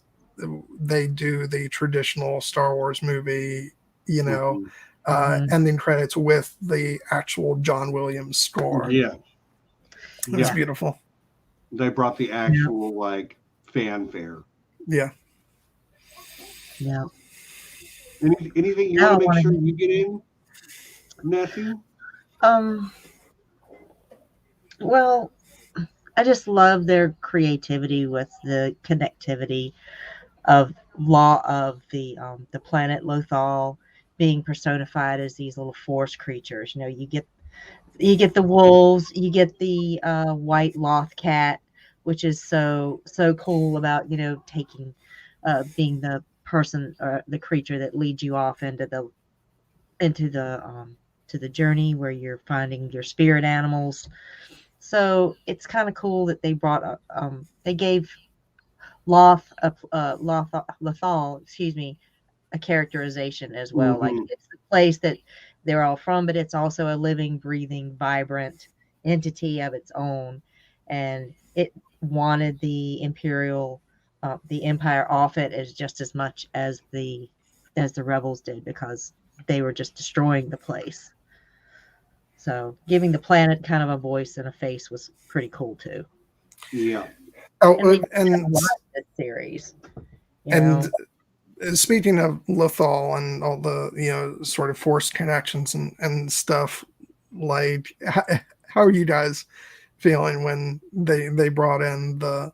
they do the traditional Star Wars movie ending credits with the actual John Williams score. It's beautiful. They brought the actual like fanfare. Yeah. Anything you want to make sure you get in, Nessie? Well, I just love their creativity with the connectivity of the planet Lothal being personified as these little forest creatures. You get the wolves, you get the white loth cat, which is so cool about taking being the person or the creature that leads you off into the journey where you're finding your spirit animals. So it's kind of cool that they gave Lothal, a characterization as well. Like, it's the place that they're all from, but it's also a living, breathing, vibrant entity of its own, and it wanted the Empire off it as just as much as the rebels did, because they were just destroying the place. So giving the planet kind of a voice and a face was pretty cool too. Yeah. And this series. Speaking of Lothal and all the sort of forced connections and stuff, like how are you guys feeling when they brought in the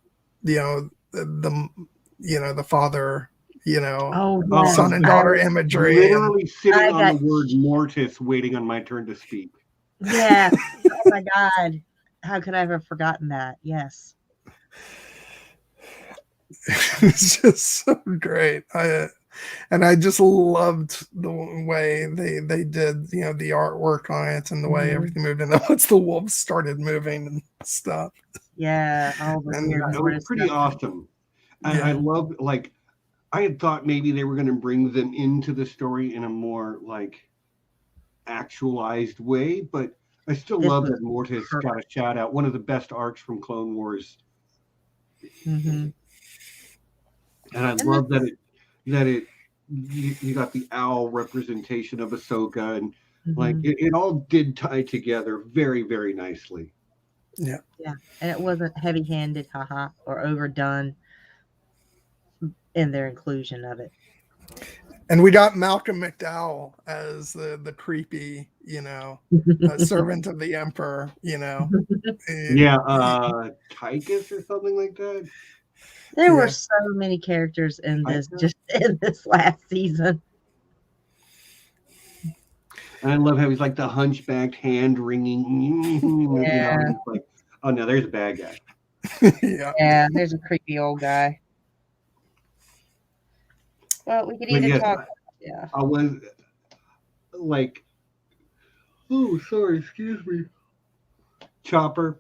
father, son and daughter imagery? Literally sitting on the word mortis, waiting on my turn to speak. Yeah. Oh my God. How could I have forgotten that? Yes. It's just so great. I just loved the way they did, the artwork on it and the way everything moved. And once the wolves started moving and stuff. Yeah. That was pretty awesome. I love, like, I had thought maybe they were going to bring them into the story in a more like actualized way, but I still love that Mortis got a shout out. One of the best arcs from Clone Wars. And I love that you got the owl representation of Ahsoka, and like it all did tie together very, very nicely. Yeah. And it wasn't heavy-handed, or overdone in their inclusion of it. And we got Malcolm McDowell as the creepy, servant of the Emperor, Tychus or something like that. There were so many characters in this last season. And I love how he's like the hunchbacked, hand wringing. Like, oh no, there's a bad guy. Yeah, there's a creepy old guy. Well, we could either talk. Yeah. I was like, oh, sorry, excuse me. Chopper.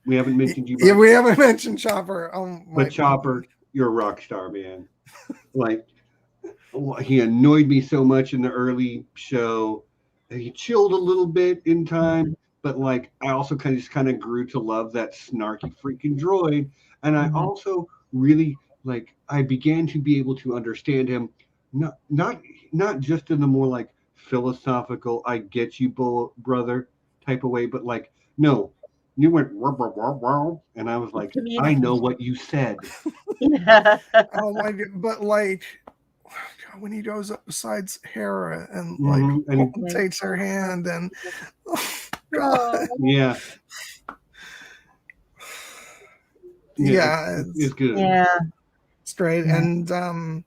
We haven't mentioned you. Yeah, we haven't mentioned Chopper. But Chopper, you're a rock star, man. Like, he annoyed me so much in the early show. He chilled a little bit in time, but like, I also kind of grew to love that snarky freaking droid, and I also really like. I began to be able to understand him, not just in the more like philosophical, I get you, brother, type of way, but like, no, you went wow, wow, wow, wow, and I was like, I know what you said. Oh my god! But like, when he goes up beside Hera and like And takes her hand and Oh, yeah, yeah, it's good. yeah. straight. Yeah. And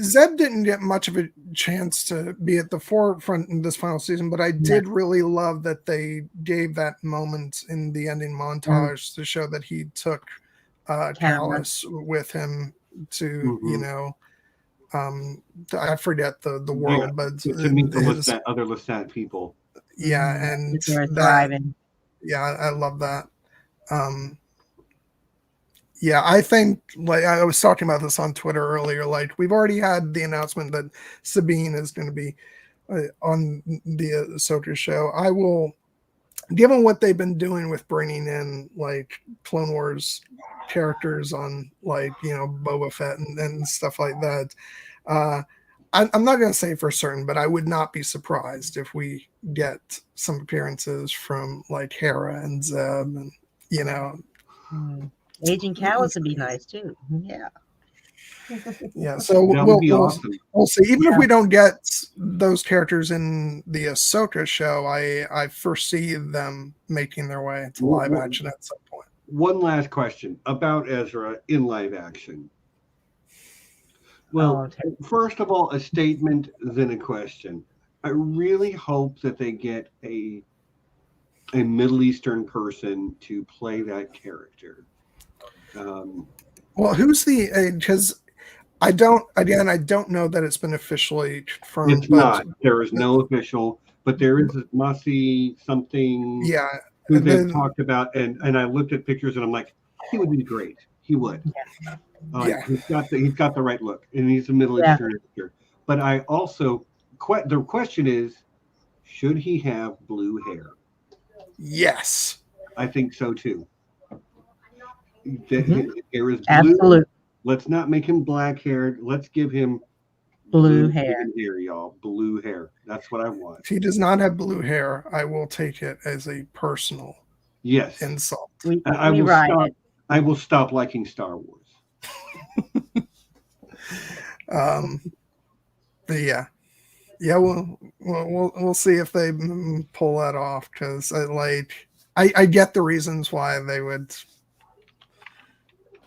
Zeb didn't get much of a chance to be at the forefront in this final season, but I did really love that they gave that moment in the ending montage to show that he took Callus with him to, you know, I forget the world, but to meet the other Lestat people. Yeah, and they're that, thriving. yeah, I love that. Yeah, I think, like I was talking about this on Twitter earlier, like we've already had the announcement that Sabine is going to be on the Ahsoka show. I will, given what they've been doing with bringing in like Clone Wars characters on, like, you know, Boba Fett and stuff like that. I'm not going to say for certain, but I would not be surprised if we get some appearances from like Hera and Zeb, and, you know. Aging Callus would be nice too. Yeah. Yeah, so awesome. We'll see. Even if we don't get those characters in the Ahsoka show, I foresee them making their way to live action at some point. One last question about Ezra in live action. Well, first of all, a statement, then a question. I really hope that they get a Middle Eastern person to play that character. Well, who's the, because I don't know that it's been officially confirmed. It's not. There is no official, but there is Massey something. Yeah, who they've talked about, and I looked at pictures and I'm like, he would be great. He would. Yeah. He's got the right look, and he's a Middle Eastern actor. But I also the question is, should he have blue hair? Yes, I think so too. His hair is blue. Absolutely. Let's not make him black haired. Let's give him blue hair, y'all. Blue hair. That's what I want. If he does not have blue hair, I will take it as a personal insult. I will stop liking Star Wars. But yeah, we'll see if they pull that off, because I get the reasons why they would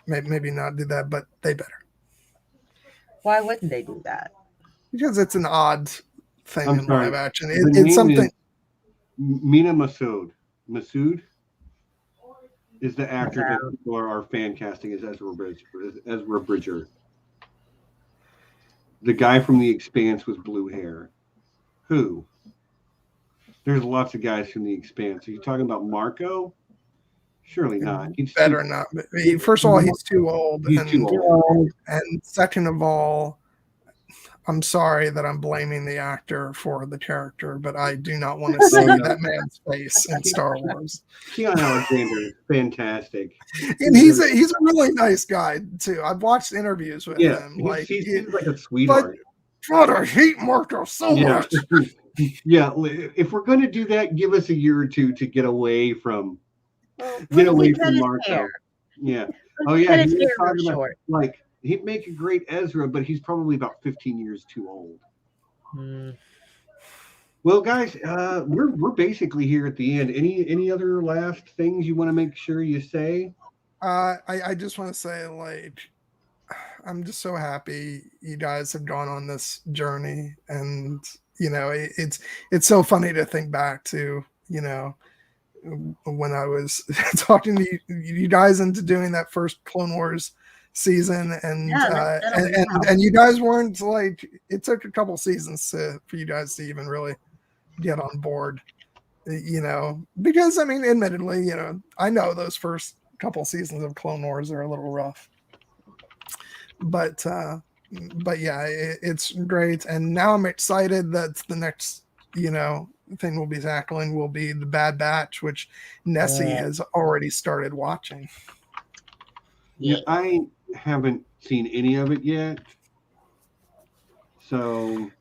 maybe not do that, but they better. Why wouldn't they do that? Because it's an odd thing in live action. It's something. Mina Masood is the actor that people are fan casting as Ezra Bridger. The guy from The Expanse with blue hair. Who? There's lots of guys from The Expanse. Are you talking about Marco? Surely not. He's better not. First of all, he's too old. He's too old. And second of all, I'm sorry that I'm blaming the actor for the character, but I do not want to see that man's face in Star Wars. Keon Alexander is fantastic. And he's a really nice guy too. I've watched interviews with him. He's like a sweetheart. But I hate Marco so much. Yeah, if we're going to do that, give us a year or two to get away from Marco. Yeah. Oh yeah. He was talking about, like, he'd make a great Ezra, but he's probably about 15 years too old. Well, guys, we're basically here at the end. Any other last things you want to make sure you say? I just want to say, like, I'm just so happy you guys have gone on this journey, and it's so funny to think back to when I was talking to you guys into doing that first Clone Wars season, and you guys weren't, like, it took a couple seasons for you guys to even really get on board, because I mean, admittedly, I know those first couple seasons of Clone Wars are a little rough, but yeah, it's great, and now I'm excited that the next thing we'll be tackling will be the Bad Batch, which Nessie has already started watching. Yeah, I haven't seen any of it yet. So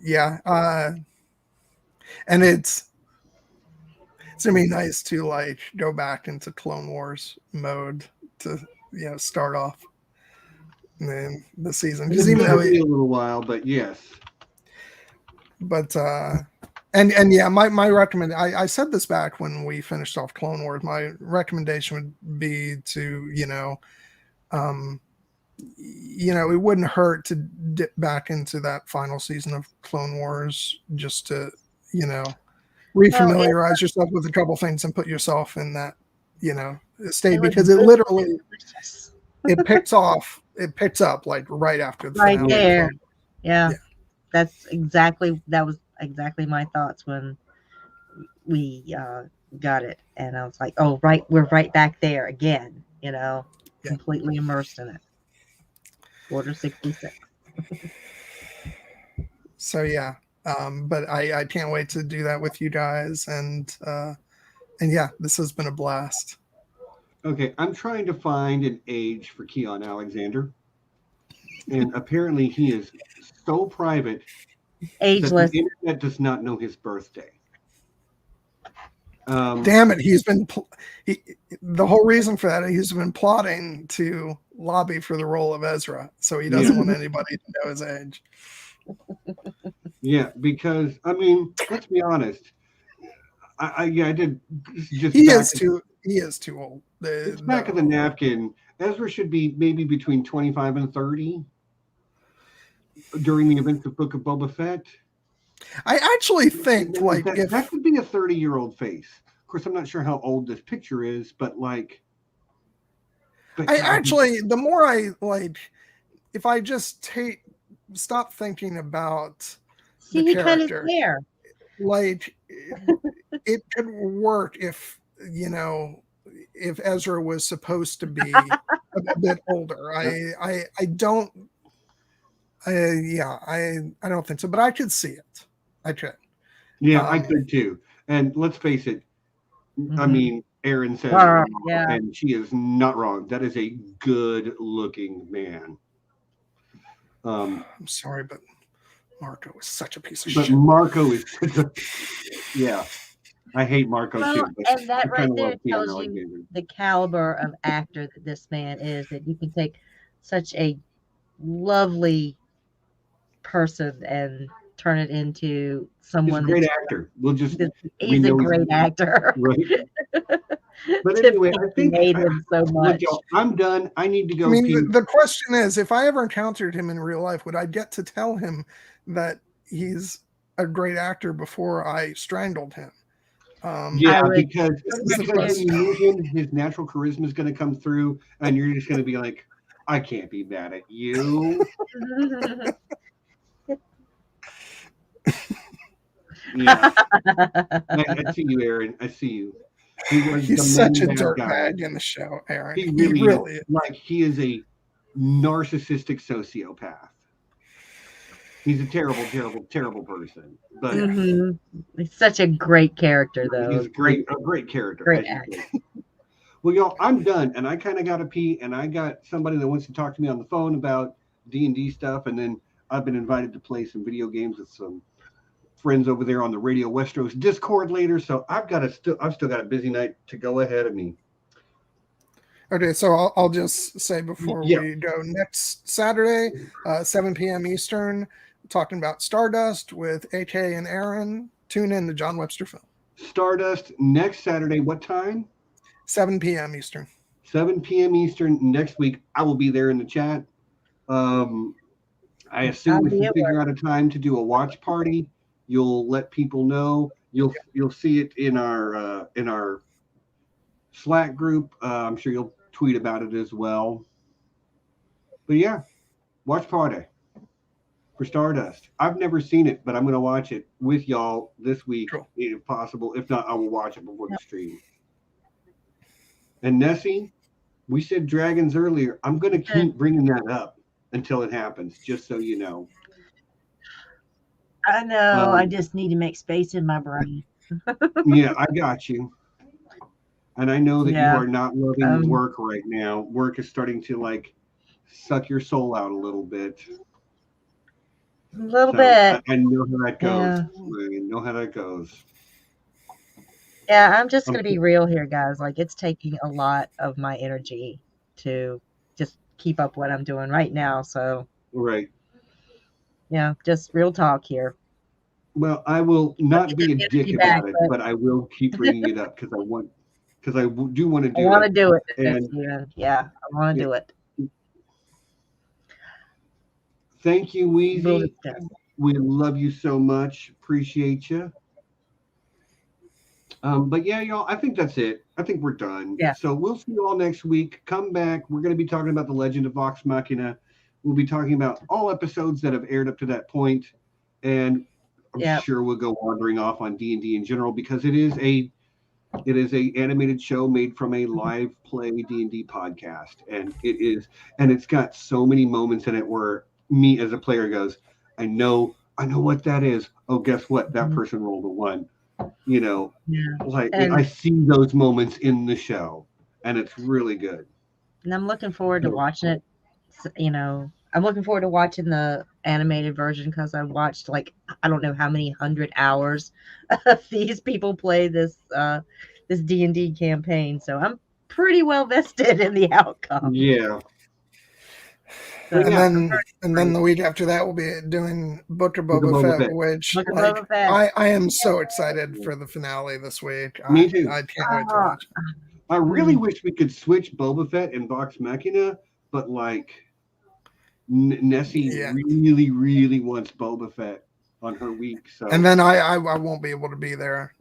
yeah, And it's gonna be nice to like go back into Clone Wars mode to start off the season, because even though be a little while, but yes. But and yeah, my recommend. I said this back when we finished off Clone Wars. My recommendation would be to it wouldn't hurt to dip back into that final season of Clone Wars just to refamiliarize yourself with a couple things and put yourself in that state, because it literally it picks up like right after the right finale. there. Yeah. That was exactly my thoughts when we got it, and I was like, oh right, we're right back there again, completely immersed in it. Order 66. So yeah, but I can't wait to do that with you guys, and yeah, this has been a blast. Okay, I'm trying to find an age for Keon Alexander, and apparently he is so private Ageless. that the internet does not know his birthday. Damn it! The whole reason for that, he's been plotting to lobby for the role of Ezra, so he doesn't want anybody to know his age. Yeah, because I mean, let's be honest. I did just. He is too old. It's back of the napkin. Ezra should be maybe between 25 and 30 during the events of Book of Boba Fett. I actually think that could be a 30-year-old face. Of course, I'm not sure how old this picture is, but like. The more I if I just stop thinking about the character, like it could work if Ezra was supposed to be a bit older. I don't think so, but I could see it. I could. Yeah, I could too. And let's face it. I mean, Aaron says, and she is not wrong. That is a good-looking man. I'm sorry, but Marco is such a piece of shit. But Marco is yeah. I hate Marco too. And that right there tells you the caliber of actor that this man is, that you can take such a lovely person and turn it into someone. He's a great actor. He's a great actor. Right. But anyway, I think made him so much. I'm done. I need to go. I mean, the question is, if I ever encountered him in real life, would I get to tell him that he's a great actor before I strangled him? Because when you meet him, his natural charisma is going to come through, and you're just going to be like, I can't be mad at you. Yeah. I see you, Aaron. I see you. He's such a dirtbag in the show, Aaron. He really is. Like, he is a narcissistic sociopath. He's a terrible, terrible, terrible person. But he's such a great character, though. He's a great character. Great actor. Well, y'all, I'm done, and I kind of got to pee, and I got somebody that wants to talk to me on the phone about D&D stuff, and then I've been invited to play some video games with some friends over there on the Radio Westeros Discord later, so I've still got a busy night to go ahead of me. Okay, so I'll just say before we go, next Saturday, 7 p.m. Eastern, talking about Stardust with AK and Aaron. Tune in to John Webster Film. Stardust next Saturday, what time? 7 p.m. Eastern. 7 p.m. Eastern next week. I will be there in the chat. I assume if you figure out a time to do a watch party, you'll let people know. You'll see it in our Slack group. I'm sure you'll tweet about it as well. But yeah, watch party for Stardust. I've never seen it, but I'm going to watch it with y'all this week, if possible. If not, I will watch it before the stream. And Nessie, we said dragons earlier. I'm going to keep bringing that up until it happens, just so you know. I know. I just need to make space in my brain. Yeah, I got you. And I know that you are not loving work right now. Work is starting to suck your soul out a little bit. A little So bit. I know how that goes. Yeah. I know how that goes. Yeah, I'm just gonna be real here, guys. Like, it's taking a lot of my energy to just keep up what I'm doing right now. So, Right. yeah, just real talk here. Well, I will not be a dick energy about back, it, but I will keep bringing it up because I do want to I do want to it. do it, And Steven. Yeah, I want to do it. thank you, We'll Wheezy. discuss. We love you so much. Appreciate you. But yeah, y'all, I think that's it. I think we're done. Yeah. So we'll see you all next week. Come back. We're going to be talking about the Legend of Vox Machina. We'll be talking about all episodes that have aired up to that point, and I'm sure we'll go wandering off on D&D in general because it is a animated show made from a live play D&D podcast, and it's got so many moments in it where me as a player goes, I know what that is. Oh, guess what? That person rolled a 1. You know, like I see those moments in the show, and it's really good. And I'm looking forward to watching it. You know, I'm looking forward to watching the animated version because I watched like I don't know how many 100 hours of these people play this D&D campaign. So I'm pretty well vested in the outcome. Yeah. So, and then the week after that we'll be doing Book of Boba Fett, which I am so excited for the finale this week. Me too. I can't wait to watch it. I really wish we could switch Boba Fett and Vox Machina, but like Nessie really, really wants Boba Fett on her week. So and then I won't be able to be there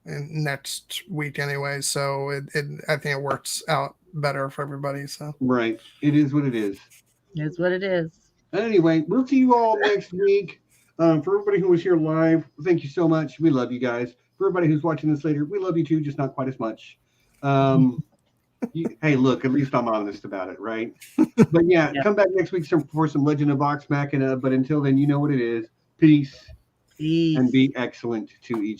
next week anyway. So I think it works out better for everybody. So right, it is what it is. It's what it is. Anyway, we'll see you all next week. For everybody who was here live, thank you so much. We love you guys. For everybody who's watching this later, we love you too, just not quite as much. Hey, look, at least I'm honest about it, right? But yeah, come back next week for some Legend of Vox Machina. But until then, you know what it is. Peace. And be excellent to each other.